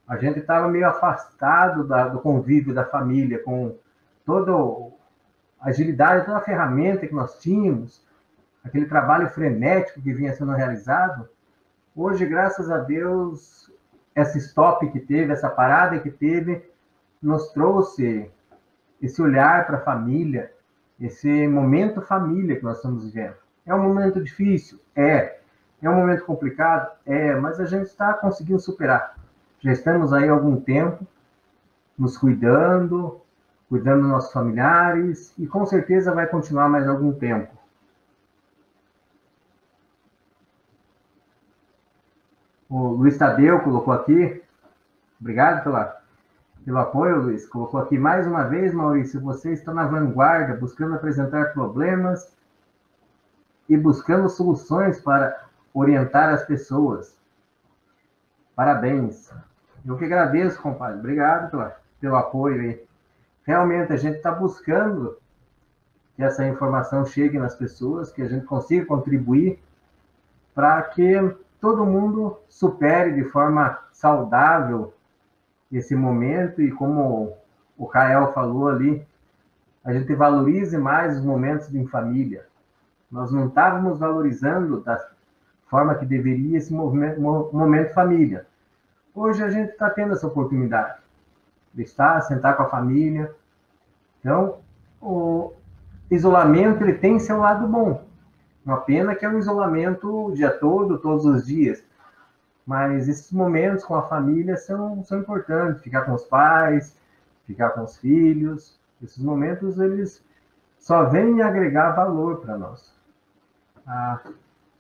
A gente estava meio afastado do convívio da família, com toda a agilidade, toda a ferramenta que nós tínhamos, aquele trabalho frenético que vinha sendo realizado. Hoje, graças a Deus, esse stop que teve, essa parada que teve, nos trouxe esse olhar para a família, esse momento família que nós estamos vivendo. É um momento difícil? É um momento complicado? Mas a gente está conseguindo superar. Já estamos aí há algum tempo nos cuidando dos nossos familiares e com certeza vai continuar mais algum tempo. O Luiz Tadeu colocou aqui, obrigado pelo apoio, Luiz. Colocou aqui mais uma vez, Maurício, você está na vanguarda, buscando apresentar problemas e buscando soluções para orientar as pessoas. Parabéns. Eu que agradeço, compadre. Obrigado pelo apoio aí. Realmente, a gente está buscando que essa informação chegue nas pessoas, que a gente consiga contribuir para que todo mundo supere de forma saudável esse momento e, como o Kael falou ali, a gente valorize mais os momentos em família. Nós não estávamos valorizando da forma que deveria esse momento família. Hoje a gente está tendo essa oportunidade de estar, sentar com a família. Então, o isolamento ele tem seu lado bom. Uma pena que é um isolamento o dia todo, todos os dias. Mas esses momentos com a família são importantes. Ficar com os pais, ficar com os filhos. Esses momentos, eles só vêm agregar valor para nós.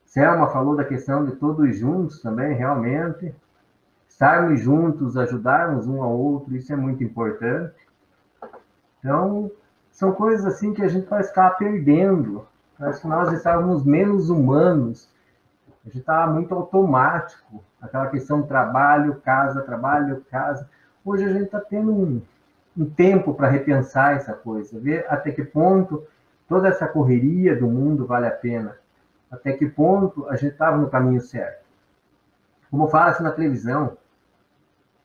Selma falou da questão de todos juntos também, realmente. Estarmos juntos, ajudarmos um ao outro, isso é muito importante. Então, são coisas assim que a gente vai estar perdendo. Parece que nós estávamos menos humanos. A gente estava muito automático. Aquela questão trabalho, casa, trabalho, casa. Hoje a gente está tendo um tempo para repensar essa coisa, ver até que ponto toda essa correria do mundo vale a pena. Até que ponto a gente estava no caminho certo. Como fala-se na televisão,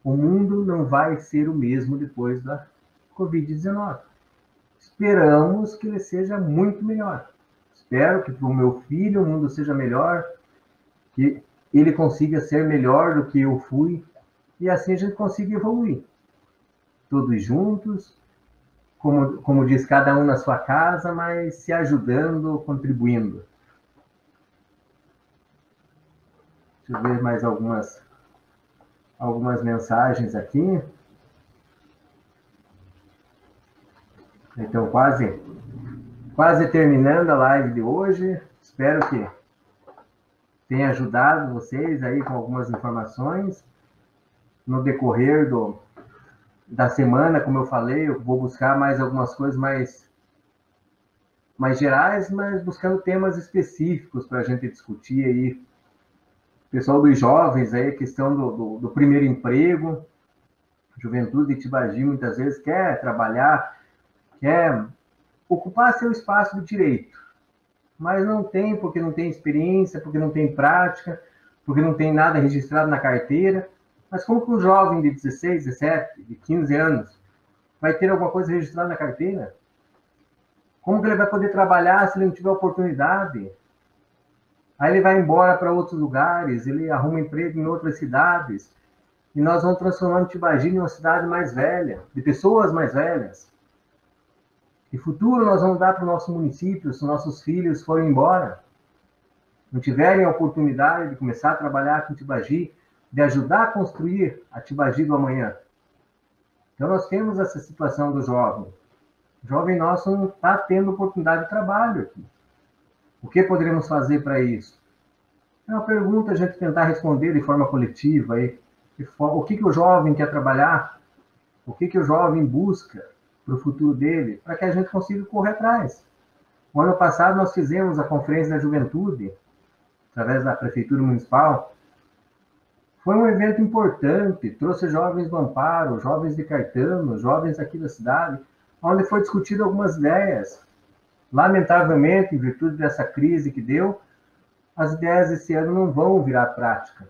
o mundo não vai ser o mesmo depois da Covid-19. Esperamos que ele seja muito melhor. Espero que para o meu filho o mundo seja melhor, que ele consiga ser melhor do que eu fui, e assim a gente consiga evoluir. Todos juntos, como diz, cada um na sua casa, mas se ajudando, contribuindo. Deixa eu ver mais algumas mensagens aqui. Então, quase terminando a live de hoje. Espero que tenha ajudado vocês aí com algumas informações. No decorrer da semana, como eu falei, eu vou buscar mais algumas coisas mais gerais, mas buscando temas específicos para a gente discutir aí. Pessoal dos jovens aí, a questão do primeiro emprego. Juventude de Tibagi muitas vezes quer trabalhar, quer ocupar seu espaço de direito, mas não tem, porque não tem experiência, porque não tem prática, porque não tem nada registrado na carteira. Mas como que um jovem de 16, 17, de 15 anos vai ter alguma coisa registrada na carteira? Como que ele vai poder trabalhar se ele não tiver oportunidade? Aí ele vai embora para outros lugares, ele arruma emprego em outras cidades, e nós vamos transformando Tibagi em uma cidade mais velha, de pessoas mais velhas. Que futuro nós vamos dar para o nosso município se nossos filhos forem embora? Não tiverem a oportunidade de começar a trabalhar aqui em Tibagi, de ajudar a construir a Tibagi do amanhã. Então nós temos essa situação do jovem. O jovem nosso não está tendo oportunidade de trabalho aqui. O que poderíamos fazer para isso? É uma pergunta a gente tentar responder de forma coletiva. O que o jovem quer trabalhar? O que o jovem busca para o futuro dele? Para que a gente consiga correr atrás. O ano passado nós fizemos a Conferência da Juventude, através da Prefeitura Municipal. Foi um evento importante, trouxe jovens do Amparo, jovens de Caetano, jovens aqui da cidade, onde foi discutido algumas ideias. Lamentavelmente, em virtude dessa crise que deu, as ideias esse ano não vão virar prática.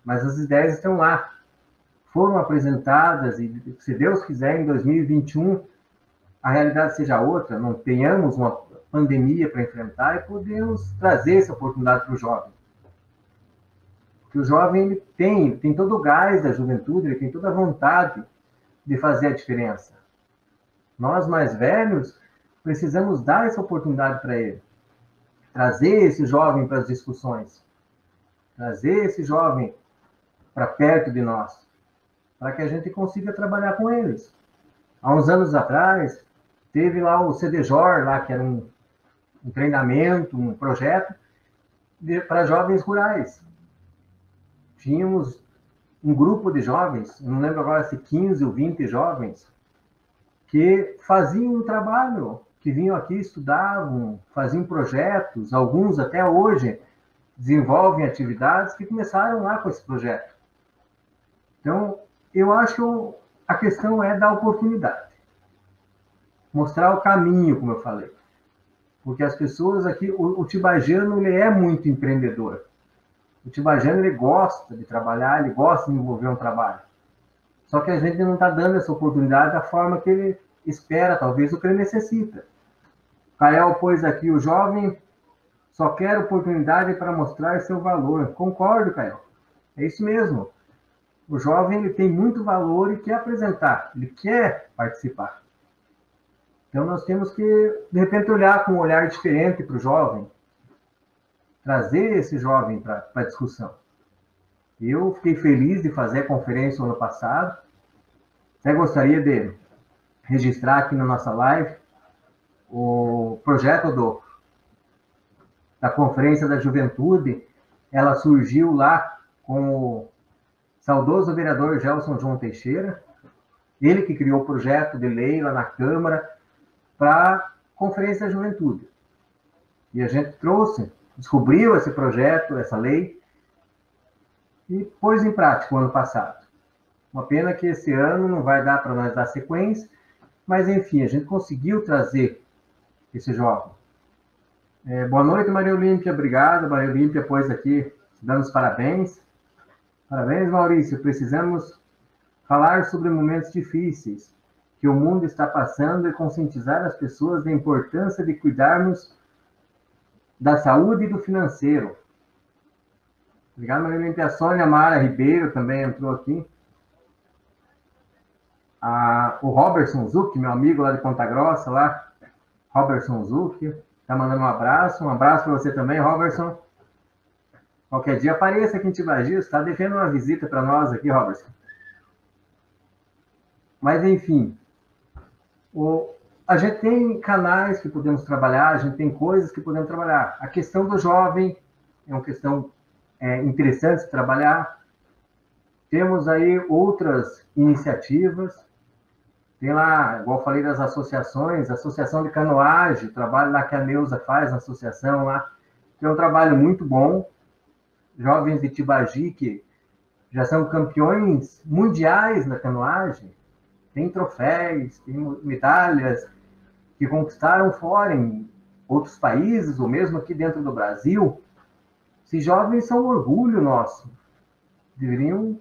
Mas as ideias estão lá. Foram apresentadas e, se Deus quiser, em 2021, a realidade seja outra, não tenhamos uma pandemia para enfrentar e podemos trazer essa oportunidade para o jovem. Porque o jovem ele tem todo o gás da juventude, ele tem toda a vontade de fazer a diferença. Nós, mais velhos, precisamos dar essa oportunidade para ele. Trazer esse jovem para as discussões. Trazer esse jovem para perto de nós. Para que a gente consiga trabalhar com eles. Há uns anos atrás, teve lá o CDJOR, lá, que era um treinamento, um projeto para jovens rurais. Tínhamos um grupo de jovens, não lembro agora se 15 ou 20 jovens, que faziam um trabalho, que vinham aqui, estudavam, faziam projetos, alguns até hoje desenvolvem atividades que começaram lá com esse projeto. Então, eu acho que a questão é dar oportunidade. Mostrar o caminho, como eu falei. Porque as pessoas aqui, o tibagiano, ele é muito empreendedor. O tibagiano, ele gosta de trabalhar, ele gosta de desenvolver um trabalho. Só que a gente não está dando essa oportunidade da forma que ele espera, talvez, o que ele necessita. Kael pôs aqui, o jovem só quer oportunidade para mostrar seu valor. Concordo, Kael. É isso mesmo. O jovem ele tem muito valor e quer apresentar, ele quer participar. Então nós temos que, de repente, olhar com um olhar diferente para o jovem, trazer esse jovem para a discussão. Eu fiquei feliz de fazer a conferência no ano passado. Até gostaria de registrar aqui na nossa live o projeto da Conferência da Juventude, ela surgiu lá com o saudoso vereador Gelson João Teixeira, ele que criou o projeto de lei lá na Câmara para a Conferência da Juventude. E a gente descobriu esse projeto, essa lei, e pôs em prática o ano passado. Uma pena que esse ano não vai dar para nós dar sequência, mas enfim, a gente conseguiu trazer esse jovem. Boa noite, Maria Olímpia, obrigado. Maria Olímpia pôs aqui, dando os parabéns. Parabéns, Maurício. Precisamos falar sobre momentos difíceis que o mundo está passando e conscientizar as pessoas da importância de cuidarmos da saúde e do financeiro. Obrigado, Maria Olímpia. A Sônia Mara Ribeiro também entrou aqui. O Robertson Zucchi, meu amigo lá de Ponta Grossa, lá. Robertson Zucchi, está mandando um abraço. Um abraço para você também, Robertson. Qualquer dia apareça aqui em Tibagi, está devendo uma visita para nós aqui, Robertson. Mas, enfim, a gente tem canais que podemos trabalhar, a gente tem coisas que podemos trabalhar. A questão do jovem é uma questão interessante de trabalhar. Temos aí outras iniciativas. Tem lá, igual eu falei das associações, a Associação de Canoagem, o trabalho lá que a Neuza faz na associação lá, que é um trabalho muito bom. Jovens de Tibagi que já são campeões mundiais na canoagem, tem troféus, tem medalhas que conquistaram fora em outros países, ou mesmo aqui dentro do Brasil. Esses jovens são um orgulho nosso. Deveriam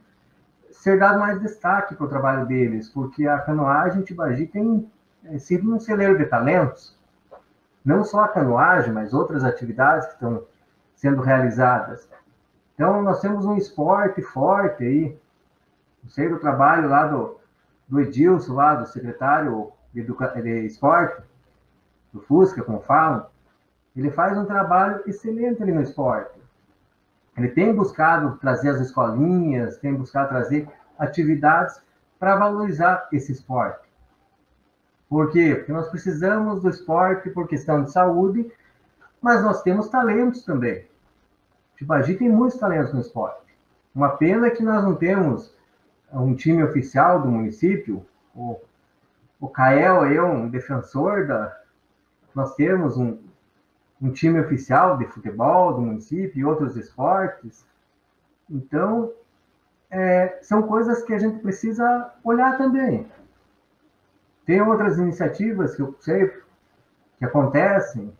ser dado mais destaque para o trabalho deles, porque a canoagem em Tibagi tem sido um celeiro de talentos. Não só a canoagem, mas outras atividades que estão sendo realizadas. Então, nós temos um esporte forte aí. Eu sei do trabalho lá do Edilson, lá do secretário de esporte, do Fusca, como falam. Ele faz um trabalho excelente ali no esporte. Ele tem buscado trazer as escolinhas, tem buscado trazer atividades para valorizar esse esporte. Por quê? Porque nós precisamos do esporte por questão de saúde, mas nós temos talentos também. Tibagi tem muitos talentos no esporte. Uma pena que nós não temos um time oficial do município. O Cael é um defensor Nós temos um time oficial de futebol do município e outros esportes. Então, são coisas que a gente precisa olhar também. Tem outras iniciativas que eu sei que acontecem,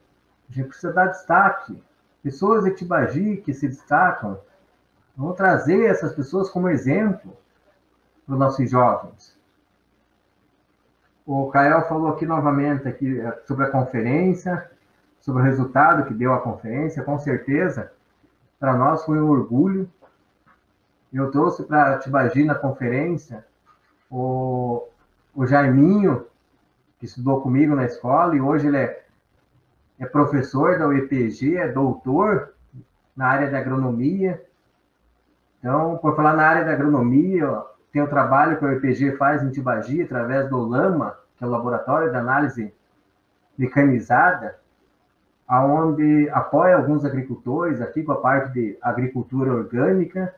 a gente precisa dar destaque. Pessoas de Tibagi que se destacam, vamos trazer essas pessoas como exemplo para os nossos jovens. O Cael falou aqui novamente sobre a conferência, sobre o resultado que deu a conferência. Com certeza, para nós foi um orgulho. Eu trouxe para Tibagi na conferência o Jaiminho, que estudou comigo na escola, e hoje ele é professor da UEPG, é doutor na área de agronomia. Então, por falar na área da agronomia, tem o trabalho que a UEPG faz em Tibagi, através do LAMA, que é o Laboratório de Análise Mecanizada, onde apoia alguns agricultores aqui com a parte de agricultura orgânica.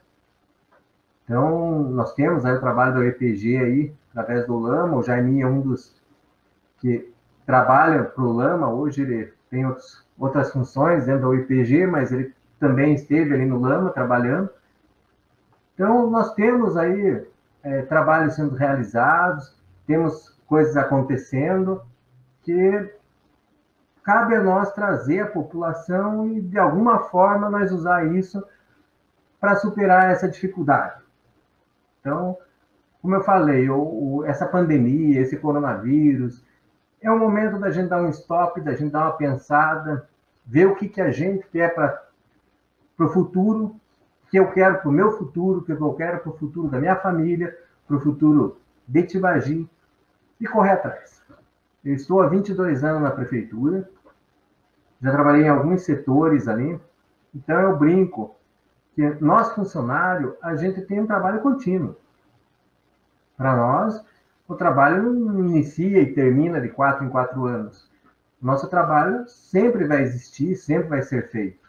Então, nós temos aí o trabalho da UEPG aí, através do LAMA. O Jaiminho é um dos que trabalha para o LAMA. Hoje ele tem outras funções dentro da UEPG, mas ele também esteve ali no LAMA trabalhando. Então, nós temos aí trabalhos sendo realizados, temos coisas acontecendo que cabe a nós trazer a população e, de alguma forma, nós usar isso para superar essa dificuldade. Então, como eu falei, essa pandemia, esse coronavírus, é o momento da gente dar um stop, da gente dar uma pensada, ver o que a gente quer para o futuro, que eu quero para o meu futuro, que eu quero para o futuro da minha família, para o futuro de Tibagi, e correr atrás. Eu estou há 22 anos na prefeitura, já trabalhei em alguns setores ali, então eu brinco que nós, funcionários, a gente tem um trabalho contínuo. Para nós, o trabalho não inicia e termina de 4 em 4 anos. Nosso trabalho sempre vai existir, sempre vai ser feito.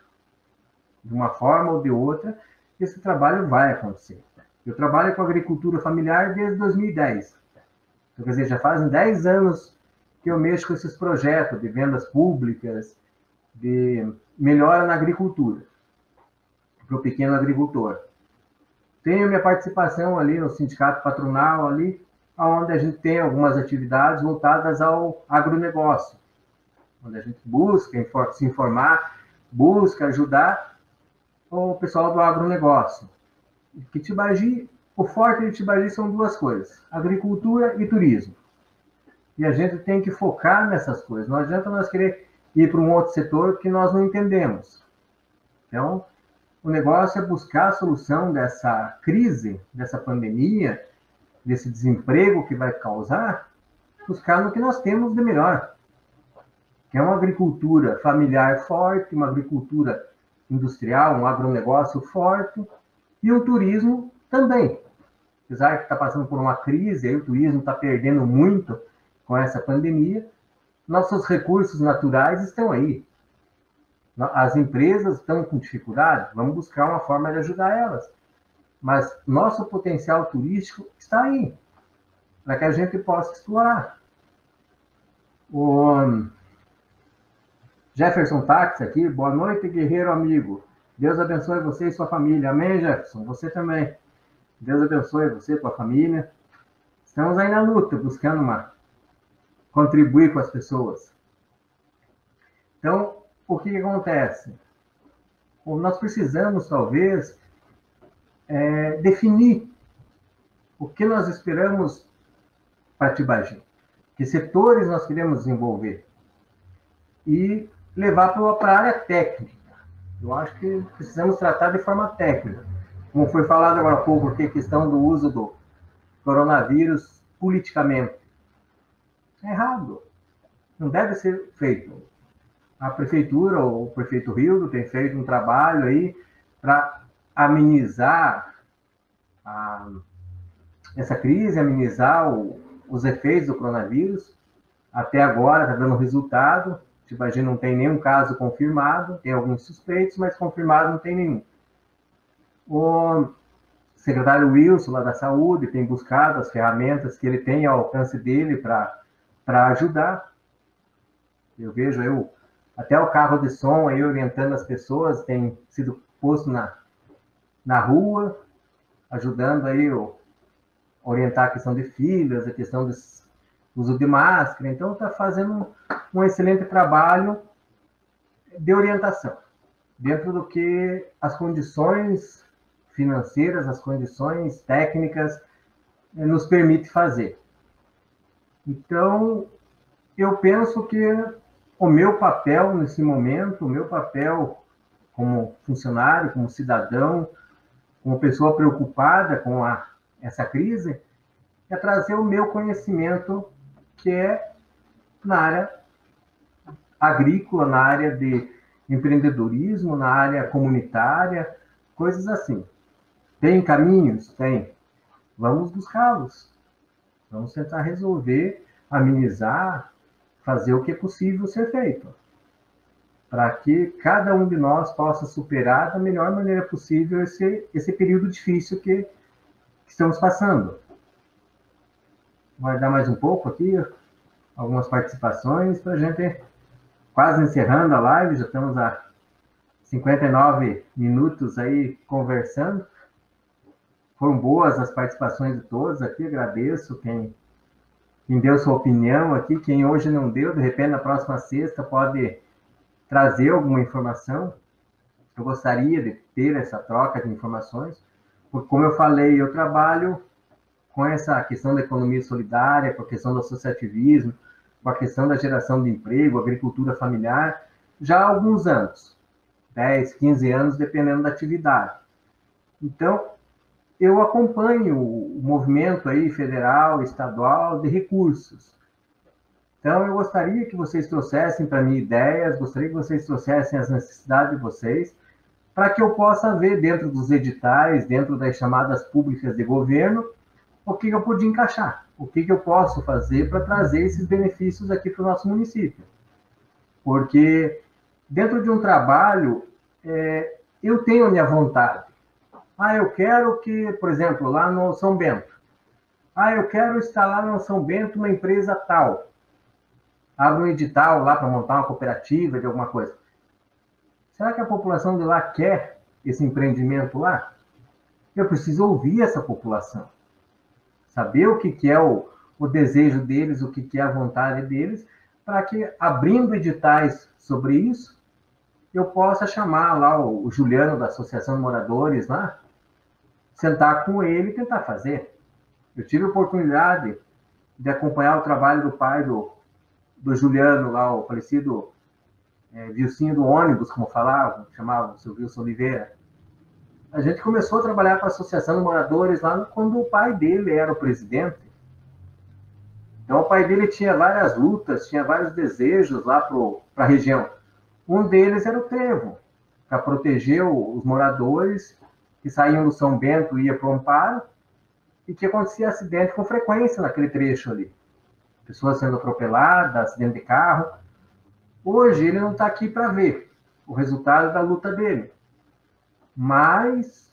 De uma forma ou de outra, esse trabalho vai acontecer. Eu trabalho com agricultura familiar desde 2010. Então, quer dizer, já fazem 10 anos que eu mexo com esses projetos de vendas públicas, de melhora na agricultura, para o pequeno agricultor. Tenho minha participação ali no sindicato patronal, ali, onde a gente tem algumas atividades voltadas ao agronegócio, onde a gente busca se informar, busca ajudar o pessoal do agronegócio. Que Tibagi, o forte de Tibagi são duas coisas, agricultura e turismo. E a gente tem que focar nessas coisas. Não adianta nós querer ir para um outro setor que nós não entendemos. Então, o negócio é buscar a solução dessa crise, dessa pandemia, desse desemprego que vai causar, buscar no que nós temos de melhor. Que é uma agricultura familiar forte, uma agricultura industrial, um agronegócio forte, e o turismo também. Apesar que está passando por uma crise, aí o turismo está perdendo muito com essa pandemia, nossos recursos naturais estão aí. As empresas estão com dificuldade, vamos buscar uma forma de ajudar elas. Mas nosso potencial turístico está aí, para que a gente possa explorar. O Jefferson Tax aqui, boa noite, guerreiro amigo. Deus abençoe você e sua família. Amém, Jefferson? Você também. Deus abençoe você e sua família. Estamos aí na luta, buscando contribuir com as pessoas. Então, o que acontece? Nós precisamos, talvez, definir o que nós esperamos para Tibagi, que setores nós queremos desenvolver e levar para a área técnica. Eu acho que precisamos tratar de forma técnica. Como foi falado agora há pouco, a questão do uso do coronavírus politicamente. É errado. Não deve ser feito. A prefeitura, ou o prefeito Rildo, tem feito um trabalho aí para amenizar essa crise, amenizar os efeitos do coronavírus. Até agora está dando resultado. Tibagi não tem nenhum caso confirmado, tem alguns suspeitos, mas confirmado não tem nenhum. O secretário Wilson, lá da Saúde, tem buscado as ferramentas que ele tem ao alcance dele para ajudar. Eu vejo até o carro de som aí orientando as pessoas, tem sido posto na rua, ajudando aí orientar a questão de filas, a questão do uso de máscara. Então, está fazendo um excelente trabalho de orientação, dentro do que as condições financeiras, as condições técnicas nos permite fazer. Então, eu penso que o meu papel nesse momento, o meu papel como funcionário, como cidadão, como pessoa preocupada com essa crise, é trazer o meu conhecimento, que é na área agrícola, na área de empreendedorismo, na área comunitária, coisas assim. Tem caminhos? Tem. Vamos buscá-los. Vamos tentar resolver, amenizar, fazer o que é possível ser feito, para que cada um de nós possa superar da melhor maneira possível esse período difícil que estamos passando. Vai dar mais um pouco aqui, algumas participações, para a gente quase encerrando a live, já estamos há 59 minutos aí conversando. Foram boas as participações de todos aqui, agradeço quem deu sua opinião aqui, quem hoje não deu, de repente na próxima sexta pode trazer alguma informação. Eu gostaria de ter essa troca de informações, porque, como eu falei, eu trabalho com essa questão da economia solidária, com a questão do associativismo, com a questão da geração de emprego, agricultura familiar, já há alguns anos, 10, 15 anos, dependendo da atividade. Então, eu acompanho o movimento aí federal, estadual, de recursos. Então, eu gostaria que vocês trouxessem para mim ideias, gostaria que vocês trouxessem as necessidades de vocês, para que eu possa ver dentro dos editais, dentro das chamadas públicas de governo, o que eu podia encaixar, o que eu posso fazer para trazer esses benefícios aqui para o nosso município. porque dentro de um trabalho, eu tenho a minha vontade. Eu quero que, por exemplo, lá no São Bento, eu quero instalar no São Bento uma empresa tal. Abre um edital lá para montar uma cooperativa de alguma coisa. Será que a população de lá quer esse empreendimento lá? Eu preciso ouvir essa população. Saber o que é o desejo deles, o que é a vontade deles, para que, abrindo editais sobre isso, eu possa chamar lá o Juliano da Associação de Moradores lá, sentar com ele e tentar fazer. Eu tive a oportunidade de acompanhar o trabalho do pai do Juliano lá, o falecido Vilcinho do ônibus, como falavam, chamavam, o seu Wilson Oliveira. A gente começou a trabalhar com a Associação de Moradores lá quando o pai dele era o presidente. Então, o pai dele tinha várias lutas, tinha vários desejos lá para a região. Um deles era o trevo, para proteger os moradores que saíam do São Bento e iam para o Amparo, e que acontecia acidente com frequência naquele trecho ali. Pessoas sendo atropeladas, acidente de carro. Hoje ele não está aqui para ver o resultado da luta dele. Mas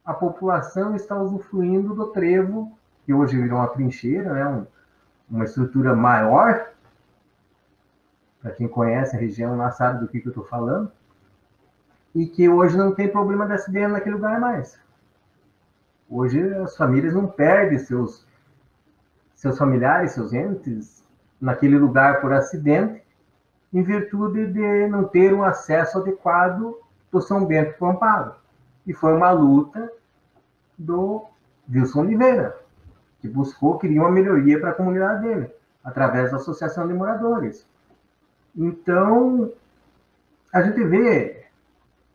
a população está usufruindo do trevo, que hoje virou uma trincheira, né? Uma estrutura maior. Para quem conhece a região lá sabe do que eu estou falando. E que hoje não tem problema de acidente naquele lugar mais. Hoje as famílias não perdem seus familiares, seus entes, naquele lugar por acidente, em virtude de não ter um acesso adequado do São Bento para o Amparo. E foi uma luta do Wilson Oliveira, que queria uma melhoria para a comunidade dele, através da Associação de Moradores. Então, a gente vê,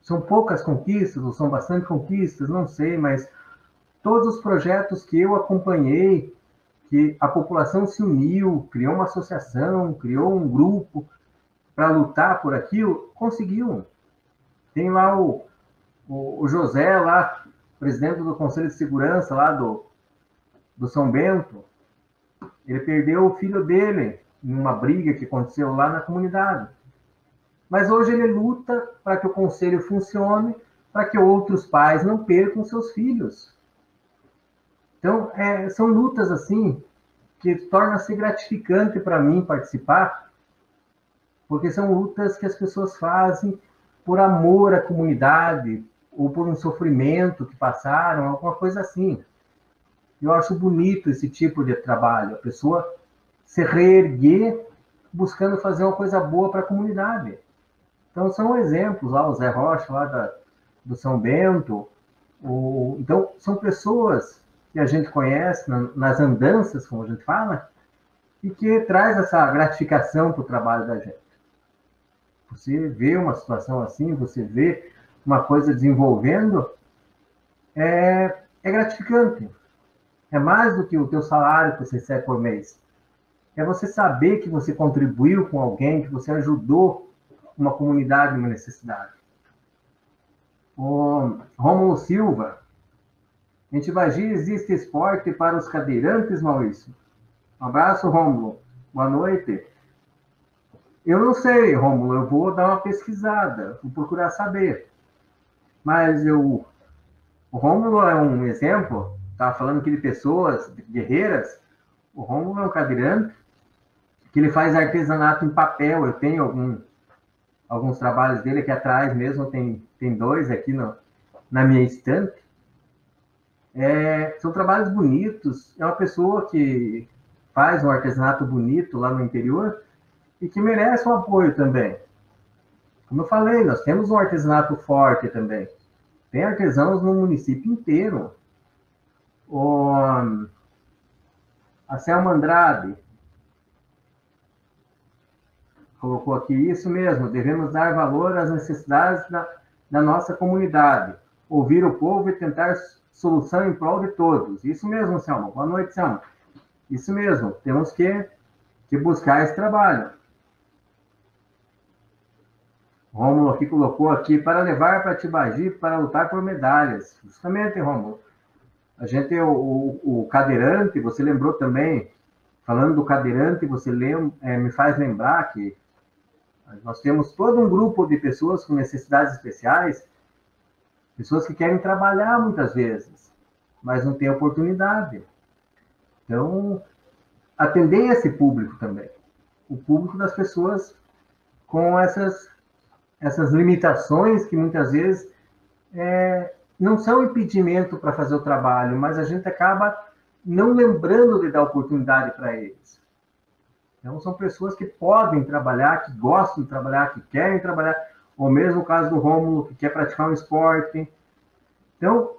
são poucas conquistas, ou são bastante conquistas, não sei, mas todos os projetos que eu acompanhei, que a população se uniu, criou uma associação, criou um grupo para lutar por aquilo, conseguiu. Tem lá o José, lá, presidente do Conselho de Segurança lá do São Bento. Ele perdeu o filho dele em uma briga que aconteceu lá na comunidade. Mas hoje ele luta para que o conselho funcione, para que outros pais não percam seus filhos. Então, são lutas assim que torna-se gratificante para mim participar, porque são lutas que as pessoas fazem por amor à comunidade, ou por um sofrimento que passaram, alguma coisa assim. Eu acho bonito esse tipo de trabalho, a pessoa se reerguer buscando fazer uma coisa boa para a comunidade. Então, são exemplos lá, o Zé Rocha, lá do São Bento. Então, são pessoas que a gente conhece nas andanças, como a gente fala, e que traz essa gratificação para o trabalho da gente. Você vê uma situação assim, você vê uma coisa desenvolvendo, é gratificante. É mais do que o teu salário que você recebe por mês. É você saber que você contribuiu com alguém, que você ajudou uma comunidade numa necessidade. O Rômulo Silva, em Tibagi existe esporte para os cadeirantes, Maurício? Um abraço, Rômulo. Boa noite. Eu não sei, Rômulo, eu vou dar uma pesquisada, vou procurar saber. Mas o Rômulo é um exemplo, estava falando aqui de pessoas, de guerreiras. O Rômulo é um cadeirante que ele faz artesanato em papel. Eu tenho alguns trabalhos dele aqui atrás mesmo, tem dois aqui na minha estante. São trabalhos bonitos. É uma pessoa que faz um artesanato bonito lá no interior e que merece um apoio também. Como eu falei, nós temos um artesanato forte também. Tem artesãos no município inteiro. A Selma Andrade colocou aqui, isso mesmo, devemos dar valor às necessidades da nossa comunidade, ouvir o povo e tentar solução em prol de todos. Isso mesmo, Selma. Boa noite, Selma. Isso mesmo, temos que buscar esse trabalho. Rômulo aqui colocou aqui, para levar para Tibagi, para lutar por medalhas. Justamente, Rômulo. A gente, o cadeirante, você lembrou também, falando do cadeirante, você me faz lembrar que Nós temos todo um grupo de pessoas com necessidades especiais, pessoas que querem trabalhar muitas vezes, mas não têm oportunidade. Então, atender esse público também. O público das pessoas com essas limitações que muitas vezes não são impedimento para fazer o trabalho, mas a gente acaba não lembrando de dar oportunidade para eles. Então, são pessoas que podem trabalhar, que gostam de trabalhar, que querem trabalhar, ou mesmo o caso do Rômulo, que quer praticar um esporte. Então,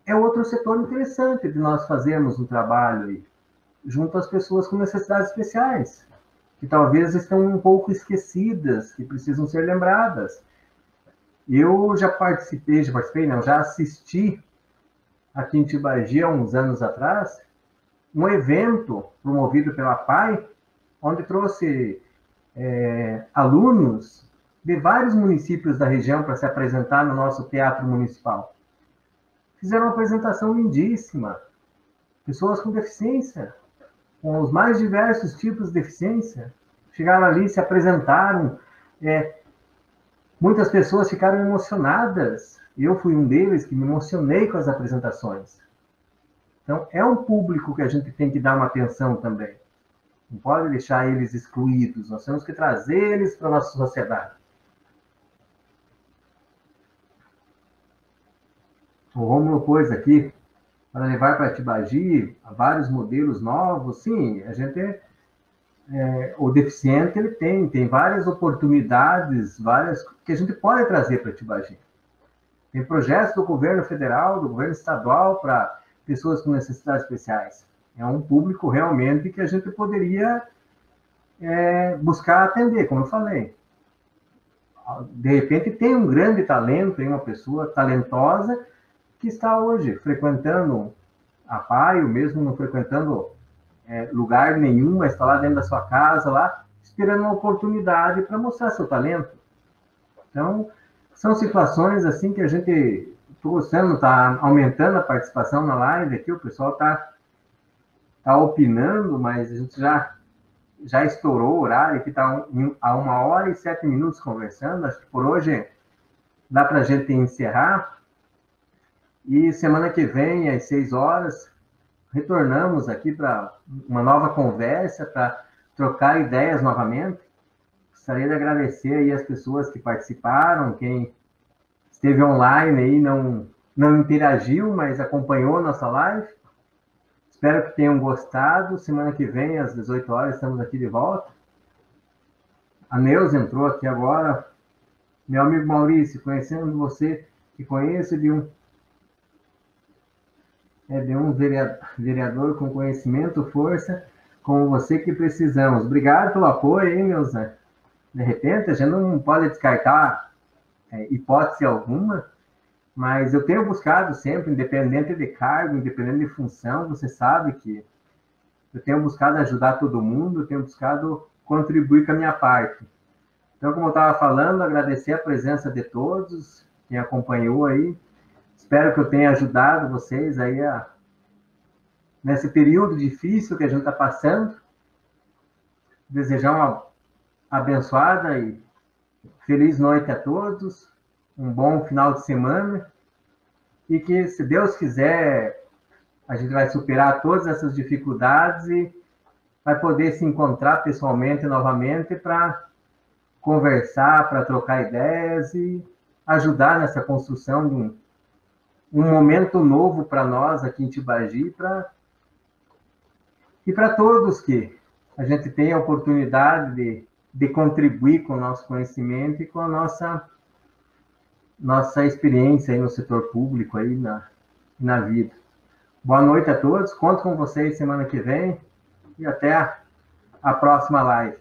é outro setor interessante de nós fazermos um trabalho aí, junto às pessoas com necessidades especiais, que talvez estão um pouco esquecidas, que precisam ser lembradas. Eu já assisti aqui em Tibagi, há uns anos atrás, um evento promovido pela PAI, onde trouxe alunos de vários municípios da região para se apresentar no nosso teatro municipal. Fizeram uma apresentação lindíssima. Pessoas com deficiência, com os mais diversos tipos de deficiência, chegaram ali, se apresentaram. Muitas pessoas ficaram emocionadas. Eu fui um deles que me emocionei com as apresentações. Então, é um público que a gente tem que dar uma atenção também. Não pode deixar eles excluídos. Nós temos que trazer eles para a nossa sociedade. O Rômulo pôs aqui, para levar para Tibagi, vários modelos novos. Sim, a gente... o deficiente, ele tem várias oportunidades, que a gente pode trazer para Tibagi. Tem projetos do governo federal, do governo estadual, para pessoas com necessidades especiais. É um público realmente que a gente poderia buscar atender, como eu falei. De repente tem um grande talento, tem uma pessoa talentosa que está hoje frequentando a PAI, ou mesmo não frequentando lugar nenhum, mas está lá dentro da sua casa, lá, esperando uma oportunidade para mostrar seu talento. Então, são situações assim que a gente, estou gostando, está aumentando a participação na live aqui, o pessoal está opinando, mas a gente já estourou o horário, aqui está a 1h07 conversando, acho que por hoje dá para a gente encerrar, e semana que vem, às 6h, retornamos aqui para uma nova conversa, para trocar ideias novamente. Gostaria de agradecer aí as pessoas que participaram, quem esteve online aí, não interagiu, mas acompanhou nossa live. Espero que tenham gostado. Semana que vem, às 18h, estamos aqui de volta. A Neuza entrou aqui agora. Meu amigo Maurício, conhecendo você, que conheço de um vereador com conhecimento, força, como você que precisamos. Obrigado pelo apoio, hein, Neuza? De repente, a gente não pode descartar hipótese alguma, mas eu tenho buscado sempre, independente de cargo, independente de função, você sabe que eu tenho buscado ajudar todo mundo, eu tenho buscado contribuir com a minha parte. Então, como eu estava falando, agradecer a presença de todos, quem acompanhou aí. Espero que eu tenha ajudado vocês aí nesse período difícil que a gente está passando. Desejar uma abençoada e feliz noite a todos. Um bom final de semana. E que, se Deus quiser, a gente vai superar todas essas dificuldades e vai poder se encontrar pessoalmente novamente para conversar, para trocar ideias e ajudar nessa construção de um momento novo para nós aqui em Tibagi, e para todos que a gente tenha a oportunidade de contribuir com o nosso conhecimento e com a nossa experiência aí no setor público, aí na vida. Boa noite a todos, conto com vocês semana que vem e até a próxima live.